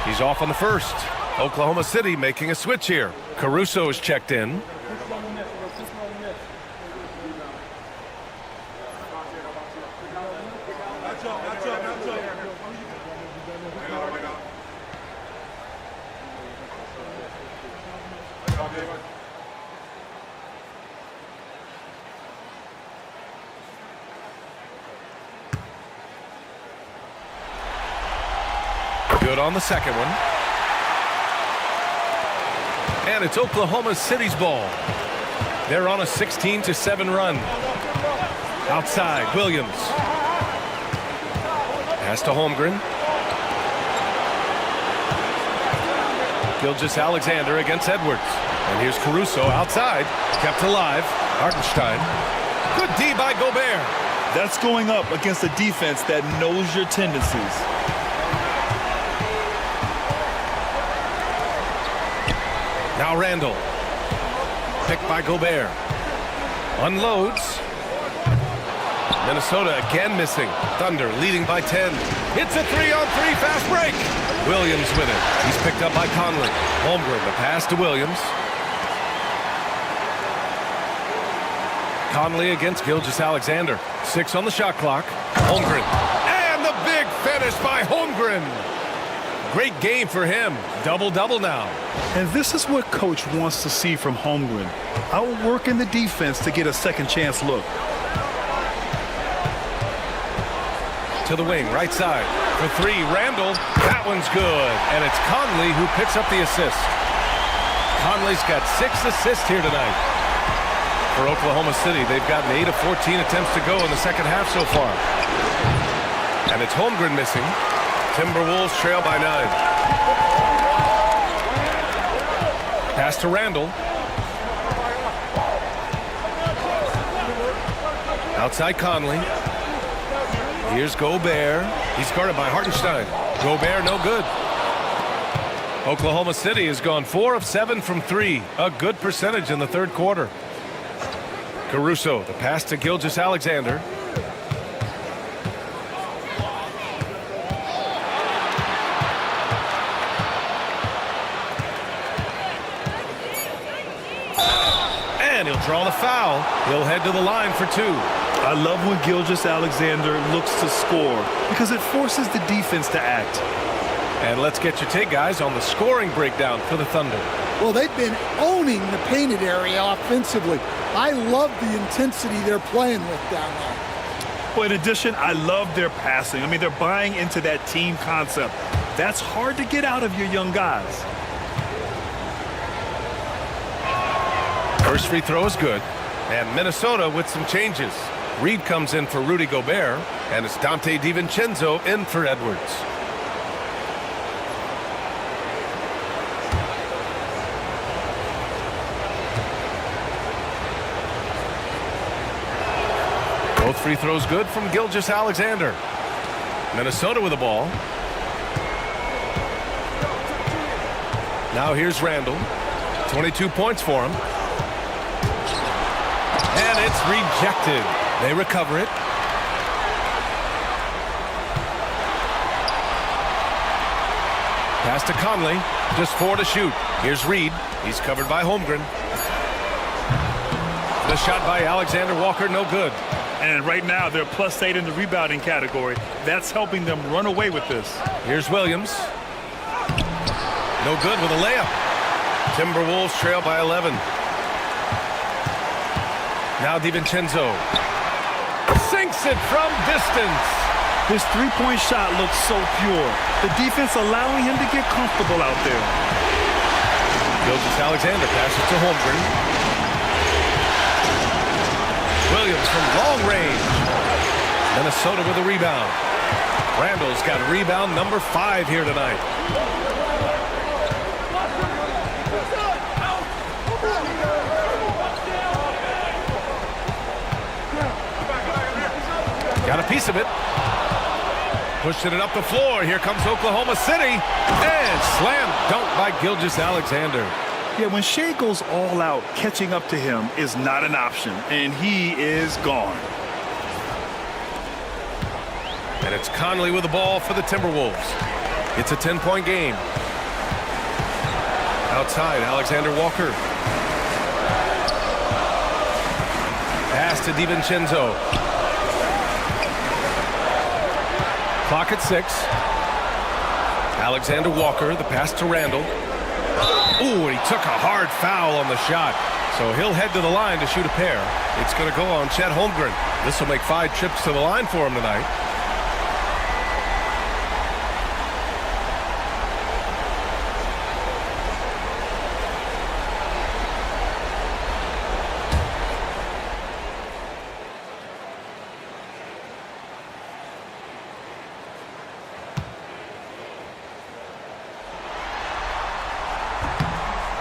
He's off on the first. Oklahoma City making a switch here. Caruso is checked in. Good on the second one. And it's Oklahoma City's ball. They're on a 16-7 run. Outside, Williams. Pass to Holmgren. Gilgeous-Alexander against Edwards. And here's Caruso outside. Kept alive. Hartenstein. Good D by Gobert. That's going up against a defense that knows your tendencies. Now Randall. Picked by Gobert. Unloads. Minnesota again missing. Thunder leading by 10. Hits a 3-on-3 fast break. Williams with it. He's picked up by Conley. Holmgren, the pass to Williams. Conley against Gilgeous-Alexander. 6 on the shot clock. Holmgren. And the big finish by Holmgren. Great game for him. Double-double now. And this is what Coach wants to see from Holmgren. Outworking the defense to get a second chance look. To the wing, right side. For 3, Randall. That one's good. And it's Conley who picks up the assist. Conley's got 6 assists here tonight. For Oklahoma City, they've gotten 8 of 14 attempts to go in the second half so far. And it's Holmgren missing. Timberwolves trail by 9. Pass to Randall. Outside Conley. Here's Gobert. He's guarded by Hartenstein. Gobert no good. Oklahoma City has gone 4 of 7 from 3. A good percentage in the third quarter. Caruso, the pass to Gilgeous-Alexander. And he'll draw the foul. He'll head to the line for 2. I love when Gilgeous-Alexander looks to score because it forces the defense to act. And let's get your take, guys, on the scoring breakdown for the Thunder. Well, they've been owning the painted area offensively. I love the intensity they're playing with down there. Well, in addition, I love their passing. I mean, they're buying into that team concept. That's hard to get out of your young guys. First free throw is good. And Minnesota with some changes. Reed comes in for Rudy Gobert, and it's Dante DiVincenzo in for Edwards. Both free throws good from Gilgeous-Alexander. Minnesota with the ball. Now here's Randall. 22 points for him. And it's rejected. They recover it. Pass to Conley. Just 4 to shoot. Here's Reed. He's covered by Holmgren. The shot by Alexander Walker, no good. And right now, they're +8 in the rebounding category. That's helping them run away with this. Here's Williams. No good with a layup. Timberwolves trail by 11. Now DiVincenzo sinks it from distance. His three-point shot looks so pure. The defense allowing him to get comfortable out there. Gilgeous-Alexander passes to Holmgren. Williams from long range. Minnesota with a rebound. Randall's got rebound number 5 here tonight. Got a piece of it. Pushing it up the floor. Here comes Oklahoma City. And slam dunk by Gilgeous-Alexander. Yeah, when Shea goes all out, catching up to him is not an option, and he is gone. And it's Conley with the ball for the Timberwolves. It's a 10-point game. Outside, Alexander Walker. Pass to DiVincenzo. Clock at 6. Alexander Walker, the pass to Randall. Ooh, and he took a hard foul on the shot. So he'll head to the line to shoot a pair. It's going to go on Chet Holmgren. This will make 5 trips to the line for him tonight.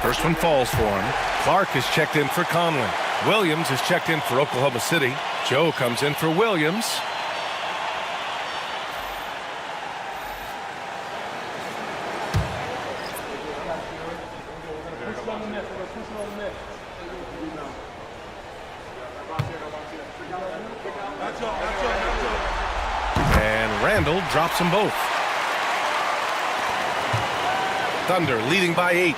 First one falls for him. Clark is checked in for Conley. Williams is checked in for Oklahoma City. Joe comes in for Williams. And Randall drops them both. Thunder leading by 8.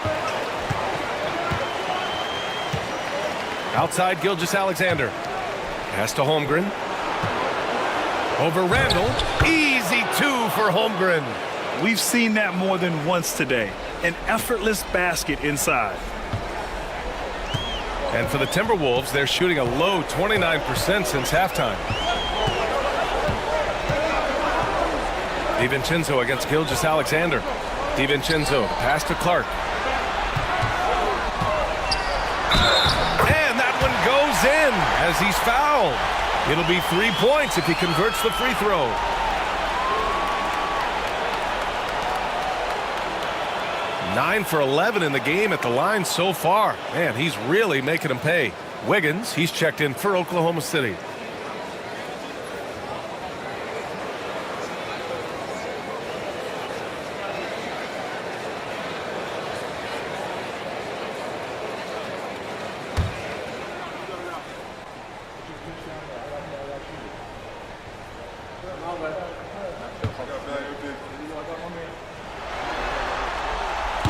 Outside, Gilgeous-Alexander. Pass to Holmgren. Over Randall. Easy 2 for Holmgren. We've seen that more than once today. An effortless basket inside. And for the Timberwolves, they're shooting a low 29% since halftime. DiVincenzo against Gilgeous-Alexander. DiVincenzo, pass to Clark. Goes in as he's fouled. It'll be 3 points if he converts the free throw. Nine for 11 in the game at the line so far. Man, he's really making them pay. Wiggins, he's checked in for Oklahoma City.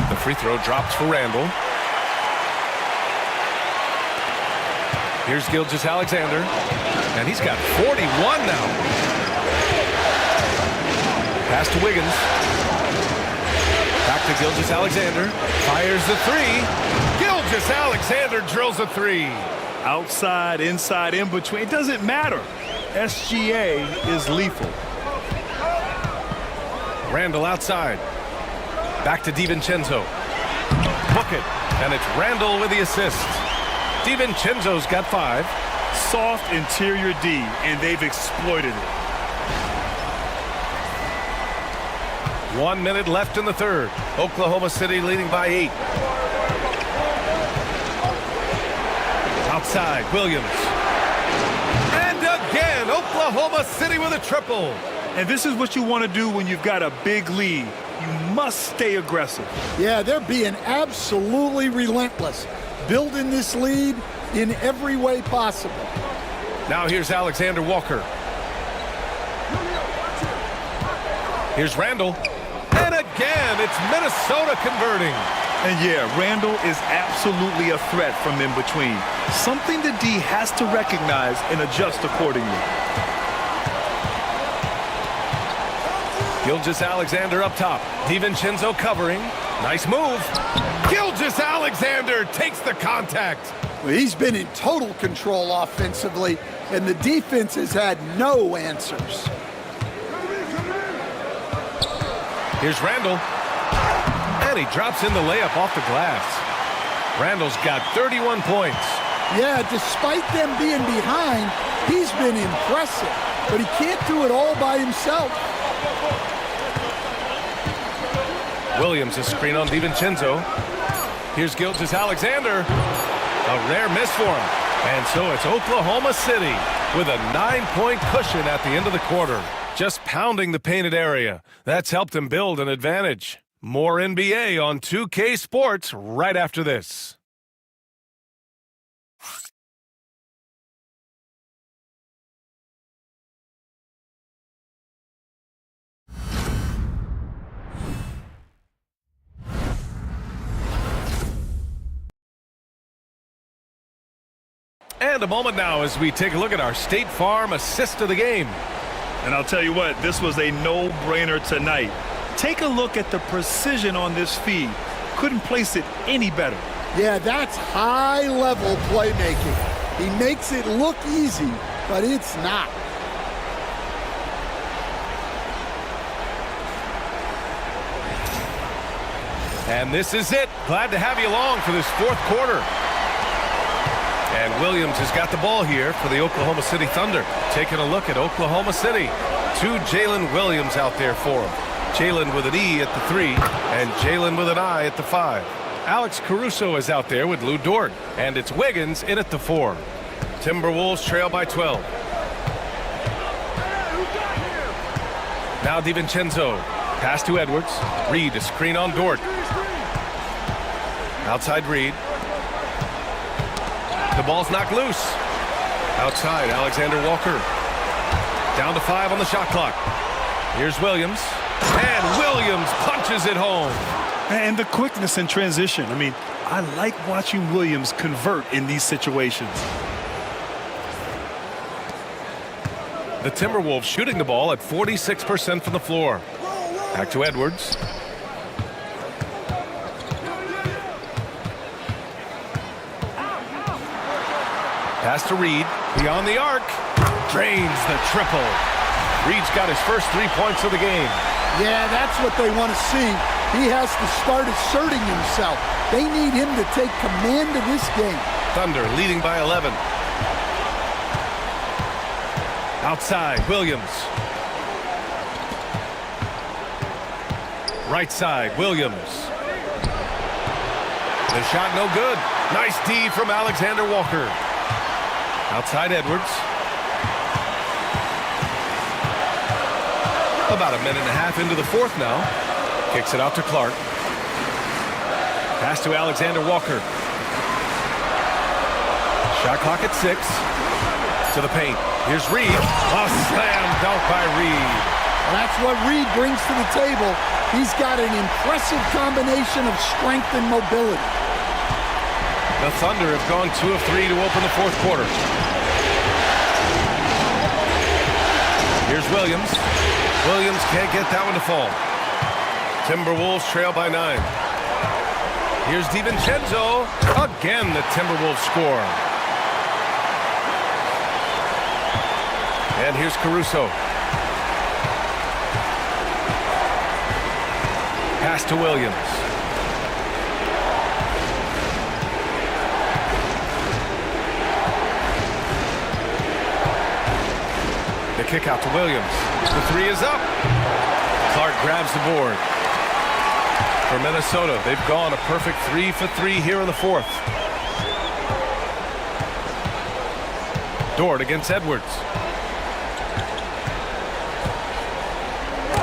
The free throw drops for Randall. Here's Gilgeous-Alexander. And he's got 41 now. Pass to Wiggins. Back to Gilgeous-Alexander. Fires the three. Gilgeous-Alexander drills a three. Outside, inside, in between. It doesn't matter. SGA is lethal. Randall outside. Back to DiVincenzo. Book it. And it's Randall with the assist. DiVincenzo's got 5. Soft interior D, and they've exploited it. 1 minute left in the third. Oklahoma City leading by 8. Outside, Williams. And again, Oklahoma City with a triple. And this is what you want to do when you've got a big lead. You must stay aggressive. Yeah, they're being absolutely relentless, building this lead in every way possible. Now here's Alexander Walker. Here's Randall. And again, it's Minnesota converting. And yeah, Randall is absolutely a threat from in between. Something the D has to recognize and adjust accordingly. Gilgeous-Alexander up top. DiVincenzo covering. Nice move. Gilgeous-Alexander takes the contact. Well, he's been in total control offensively, and the defense has had no answers. Here's Randall. And he drops in the layup off the glass. Randall's got 31 points. Yeah, despite them being behind, he's been impressive, but he can't do it all by himself. Williams, a screen on DiVincenzo. Here's Gilgeous-Alexander. A rare miss for him. And so it's Oklahoma City with a 9-point cushion at the end of the quarter. Just pounding the painted area. That's helped him build an advantage. More NBA on 2K Sports right after this. And a moment now as we take a look at our State Farm assist of the game. And I'll tell you what, this was a no-brainer tonight. Take a look at the precision on this feed. Couldn't place it any better. Yeah, that's high-level playmaking. He makes it look easy, but it's not. And this is it. Glad to have you along for this fourth quarter. And Williams has got the ball here for the Oklahoma City Thunder. Taking a look at Oklahoma City. 2 Jalen Williams out there for him. Jalen with an E at the 3 and Jalen with an I at the 5. Alex Caruso is out there with Lou Dort. And it's Wiggins in at the 4. Timberwolves trail by 12. Now DiVincenzo. Pass to Edwards. Reed, a screen on Dort. Outside Reed. The ball's knocked loose. Outside, Alexander Walker. Down to 5 on the shot clock. Here's Williams. And Williams punches it home. And the quickness in transition. I mean, I like watching Williams convert in these situations. The Timberwolves shooting the ball at 46% from the floor. Back to Edwards. Pass to Reed. Beyond the arc. Drains the triple. Reed's got his first 3 points of the game. Yeah, that's what they want to see. He has to start asserting himself. They need him to take command of this game. Thunder leading by 11. Outside, Williams. Right side, Williams. The shot no good. Nice D from Alexander Walker. Outside Edwards. About a minute and a half into the fourth now. Kicks it out to Clark. Pass to Alexander Walker. Shot clock at 6. To the paint. Here's Reed. A slam dunk by Reed. Well, that's what Reed brings to the table. He's got an impressive combination of strength and mobility. The Thunder have gone 2 of 3 to open the fourth quarter. Here's Williams. Williams can't get that one to fall. Timberwolves trail by 9. Here's DiVincenzo. Again, the Timberwolves score. And here's Caruso. Pass to Williams. The kick out to Williams. The three is up. Clark grabs the board. For Minnesota, they've gone a perfect 3 for 3 here in the fourth. Dort against Edwards.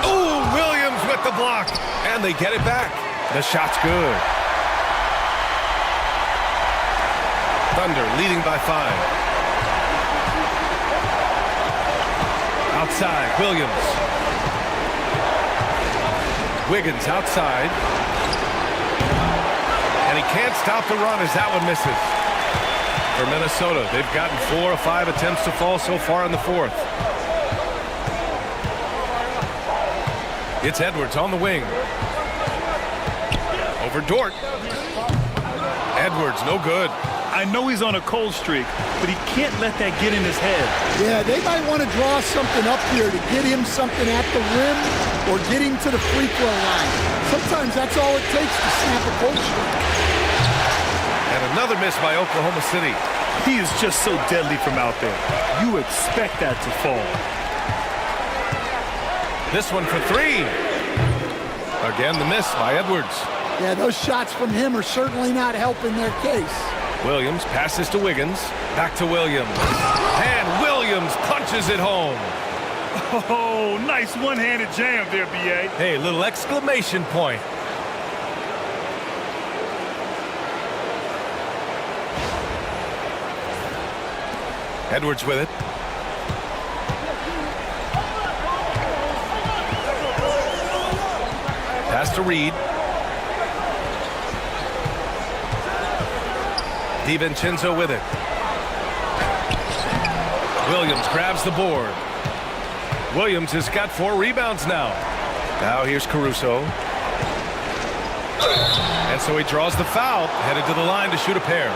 Oh, Williams with the block. And they get it back. The shot's good. Thunder leading by 5. Outside, Williams. Wiggins outside. And he can't stop the run as that one misses. For Minnesota, they've gotten 4 of 5 attempts to fall so far in the fourth. It's Edwards on the wing. Over Dort. Edwards, no good. I know he's on a cold streak, but he can't let that get in his head. Yeah, they might want to draw something up here to get him something at the rim or get him to the free throw line. Sometimes that's all it takes to snap a cold streak. And another miss by Oklahoma City. He is just so deadly from out there. You expect that to fall. This one for 3. Again, the miss by Edwards. Yeah, those shots from him are certainly not helping their case. Williams passes to Wiggins. Back to Williams. And Williams punches it home. Oh, nice one-handed jam there, B.A. Hey, little exclamation point. Edwards with it. Pass to Reed. DiVincenzo with it. Williams grabs the board. Williams has got 4 rebounds now. Now here's Caruso. And so he draws the foul, headed to the line to shoot a pair.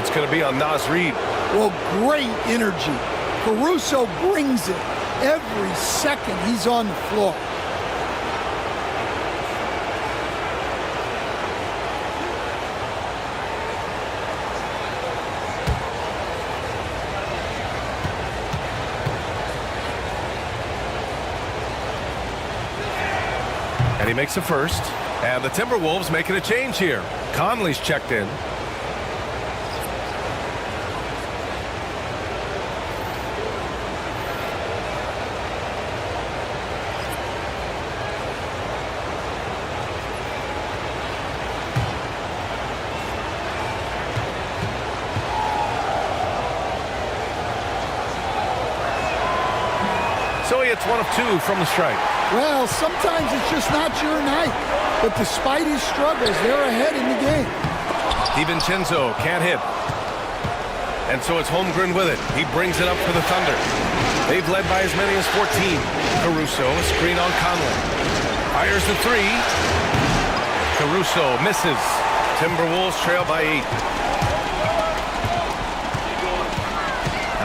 It's going to be on Naz Reid. Well, great energy. Caruso brings it every second he's on the floor. And he makes a first. And the Timberwolves making a change here. Conley's checked in. So he hits 1 of 2 from the strike. Well, sometimes it's just not your night. But despite his struggles, they're ahead in the game. DiVincenzo can't hit. And so it's Holmgren with it. He brings it up for the Thunder. They've led by as many as 14. Caruso, a screen on Conley. Fires the 3. Caruso misses. Timberwolves trail by 8.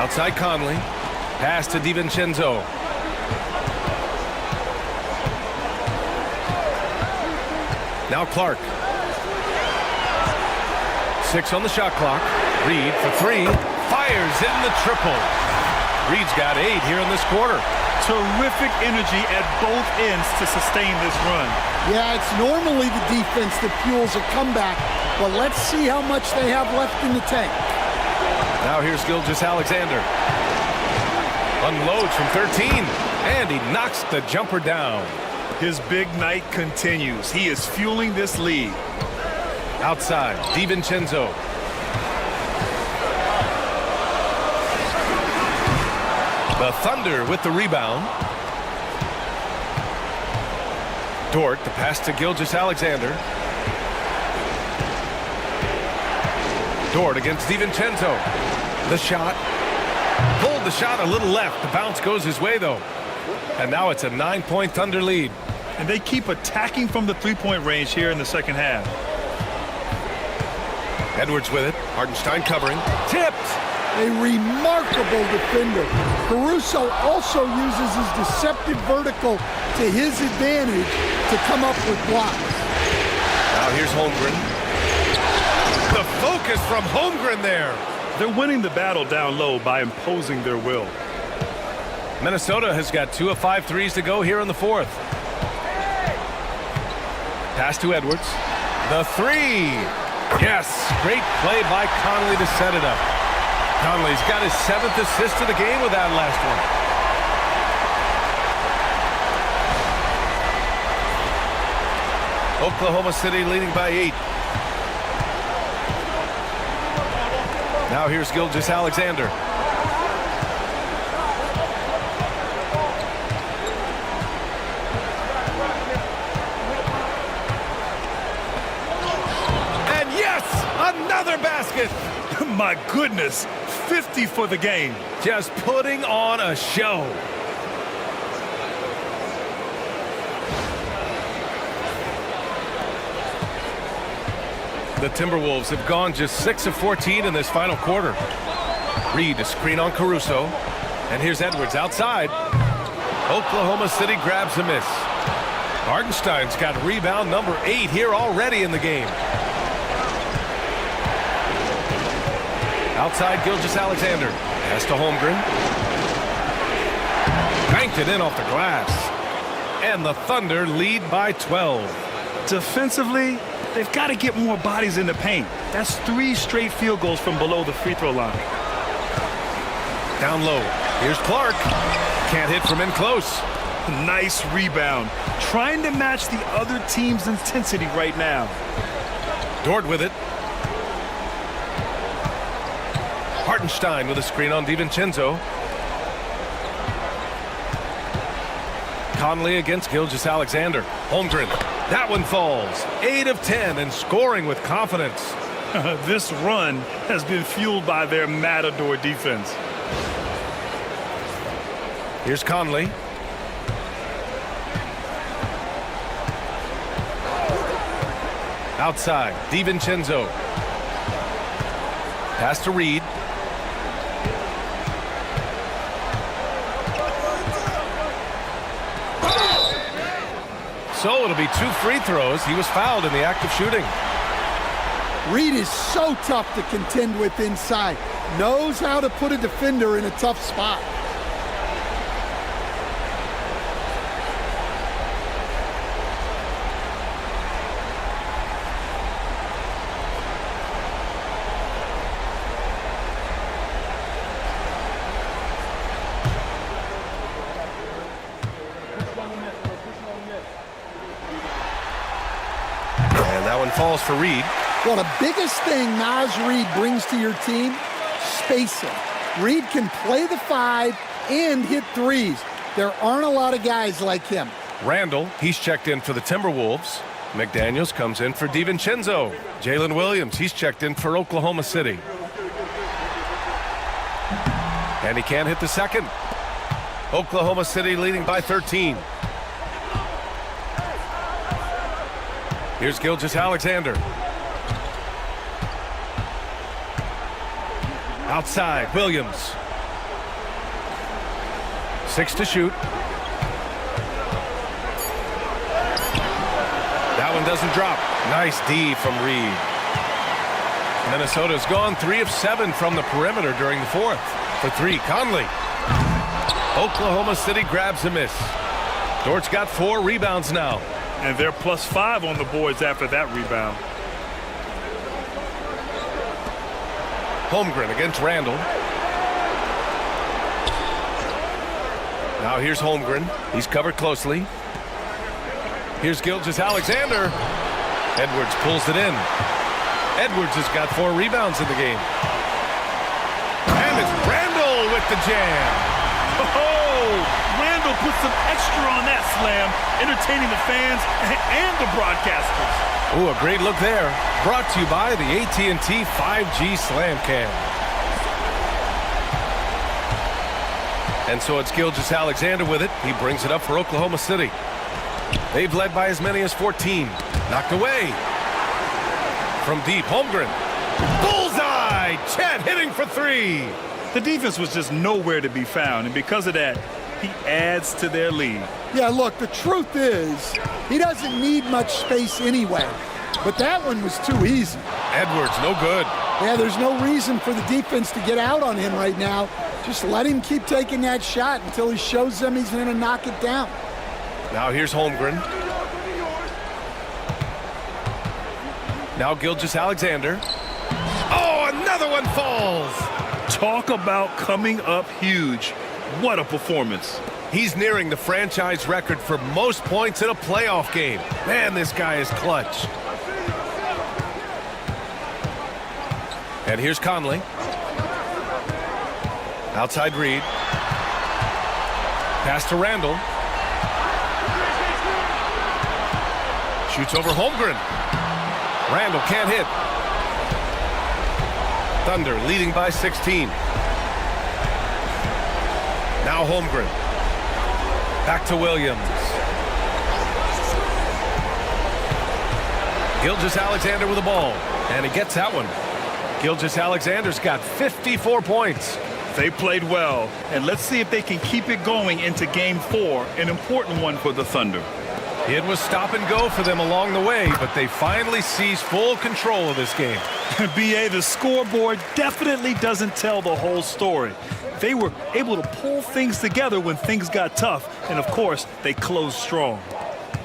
Outside Conley. Pass to DiVincenzo. Now Clark. 6 on the shot clock. Reed for 3. Fires in the triple. Reed's got 8 here in this quarter. Terrific energy at both ends to sustain this run. Yeah, it's normally the defense that fuels a comeback, but let's see how much they have left in the tank. Now here's Gilgeous-Alexander. Unloads from 13, and he knocks the jumper down. His big night continues. He is fueling this lead. Outside, DiVincenzo. The Thunder with the rebound. Dort, the pass to Gilgeous-Alexander. Dort against DiVincenzo. The shot. Pulled the shot a little left. The bounce goes his way, though. And now it's a 9-point Thunder lead. And they keep attacking from the three-point range here in the second half. Edwards with it. Hartenstein covering. Tipped. A remarkable defender. Caruso also uses his deceptive vertical to his advantage to come up with blocks. Now here's Holmgren. The focus from Holmgren there. They're winning the battle down low by imposing their will. Minnesota has got 2 of 5 threes to go here in the fourth. Pass to Edwards. The three. Yes, great play by Conley to set it up. Conley's got his 7th assist of the game with that last one. Oklahoma City leading by 8. Now here's Gilgeous-Alexander. And yes, another basket. My goodness, 50 for the game. Just putting on a show. The Timberwolves have gone just 6 of 14 in this final quarter. Reed a screen on Caruso. And here's Edwards outside. Oklahoma City grabs a miss. Hartenstein's got rebound number 8 here already in the game. Outside Gilgeous-Alexander. Pass to Holmgren. Banked it in off the glass. And the Thunder lead by 12. Defensively, they've got to get more bodies in the paint. That's 3 straight field goals from below the free throw line. Down low. Here's Clark. Can't hit from in close. Nice rebound. Trying to match the other team's intensity right now. Dort with it. Hartenstein with a screen on DiVincenzo. Conley against Gilgeous-Alexander. Holmgren. That one falls. 8 of 10 and scoring with confidence. This run has been fueled by their Matador defense. Here's Conley. Outside, DiVincenzo. Pass to Reed. So it'll be 2 free throws. He was fouled in the act of shooting. Reed is so tough to contend with inside. Knows how to put a defender in a tough spot. Falls for Reed. Well, the biggest thing Naz Reid brings to your team, spacing. Reed can play the 5 and hit threes. There aren't a lot of guys like him. Randall, he's checked in for the Timberwolves. McDaniels comes in for DiVincenzo. Jalen Williams, he's checked in for Oklahoma City. And he can't hit the second. Oklahoma City leading by 13. Here's Gilgeous-Alexander. Outside, Williams. 6 to shoot. That one doesn't drop. Nice D from Reed. Minnesota's gone 3 of 7 from the perimeter during the fourth. For 3, Conley. Oklahoma City grabs a miss. Dort's got 4 rebounds now. And they're +5 on the boards after that rebound. Holmgren against Randall. Now here's Holmgren. He's covered closely. Here's Gilgeous-Alexander. Edwards pulls it in. Edwards has got 4 rebounds in the game. And it's Randall with the jam. Oh, Randall put some extra on that slam, entertaining the fans and the broadcasters. Ooh, a great look there. Brought to you by the AT&T 5G Slam Cam. And so it's Gilgeous-Alexander with it. He brings it up for Oklahoma City. They've led by as many as 14. Knocked away. From deep, Holmgren. Bullseye! Chet hitting for three. The defense was just nowhere to be found, and because of that, he adds to their lead. Yeah, look, the truth is, he doesn't need much space anyway. But that one was too easy. Edwards, no good. Yeah, there's no reason for the defense to get out on him right now. Just let him keep taking that shot until he shows them he's going to knock it down. Now here's Holmgren. Now Gilgeous-Alexander. Oh, another one falls. Talk about coming up huge. What a performance. He's nearing the franchise record for most points in a playoff game. Man, this guy is clutch. And here's Conley. Outside Reed. Pass to Randall. Shoots over Holmgren. Randall can't hit. Thunder leading by 16. Now Holmgren. Back to Williams. Gilgeous-Alexander with the ball. And he gets that one. Gilgeous-Alexander's got 54 points. They played well, and let's see if they can keep it going into Game 4, an important one for the Thunder. It was stop and go for them along the way, but they finally seized full control of this game. B.A., the scoreboard definitely doesn't tell the whole story. They were able to pull things together when things got tough, and of course, they closed strong.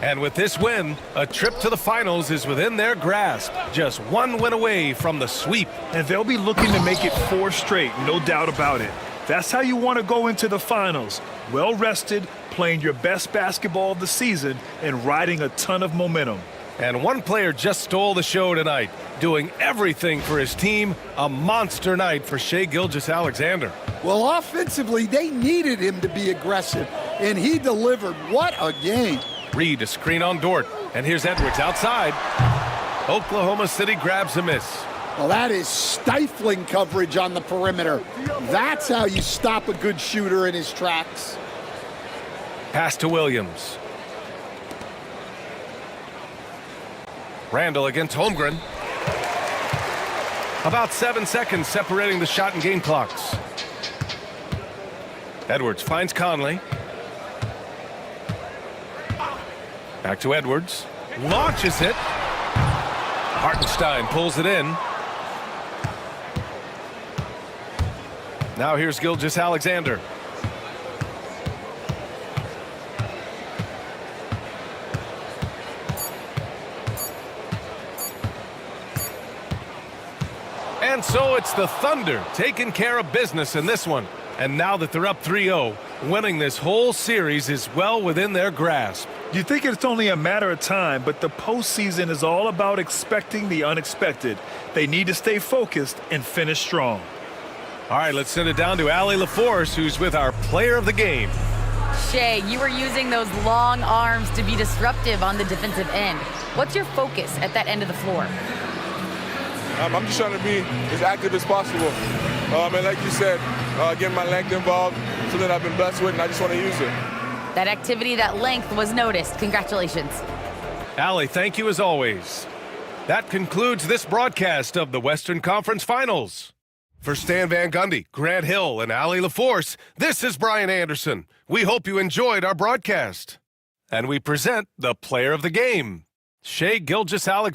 And with this win, a trip to the finals is within their grasp. Just one win away from the sweep. And they'll be looking to make it 4 straight, no doubt about it. That's how you want to go into the finals. Well rested, playing your best basketball of the season, and riding a ton of momentum. And one player just stole the show tonight, doing everything for his team. A monster night for Shai Gilgeous-Alexander. Well, offensively, they needed him to be aggressive, and he delivered. What a game. Reed a screen on Dort, and here's Edwards outside. Oklahoma City grabs a miss. Well, that is stifling coverage on the perimeter. That's how you stop a good shooter in his tracks. Pass to Williams. Randall against Holmgren. About 7 seconds separating the shot and game clocks. Edwards finds Conley. Back to Edwards. Launches it. Hartenstein pulls it in. Now here's Gilgeous-Alexander. And so it's the Thunder taking care of business in this one. And now that they're up 3-0, winning this whole series is well within their grasp. You think it's only a matter of time, but the postseason is all about expecting the unexpected. They need to stay focused and finish strong. All right, let's send it down to Allie LaForce, who's with our player of the game. Shai, you were using those long arms to be disruptive on the defensive end. What's your focus at that end of the floor? I'm just trying to be as active as possible. And like you said, getting my length involved, something I've been blessed with, and I just want to use it. That activity, that length was noticed. Congratulations. Allie, thank you as always. That concludes this broadcast of the Western Conference Finals. For Stan Van Gundy, Grant Hill, and Allie LaForce, this is Brian Anderson. We hope you enjoyed our broadcast. And we present the player of the game, Shai Gilgeous-Alexander.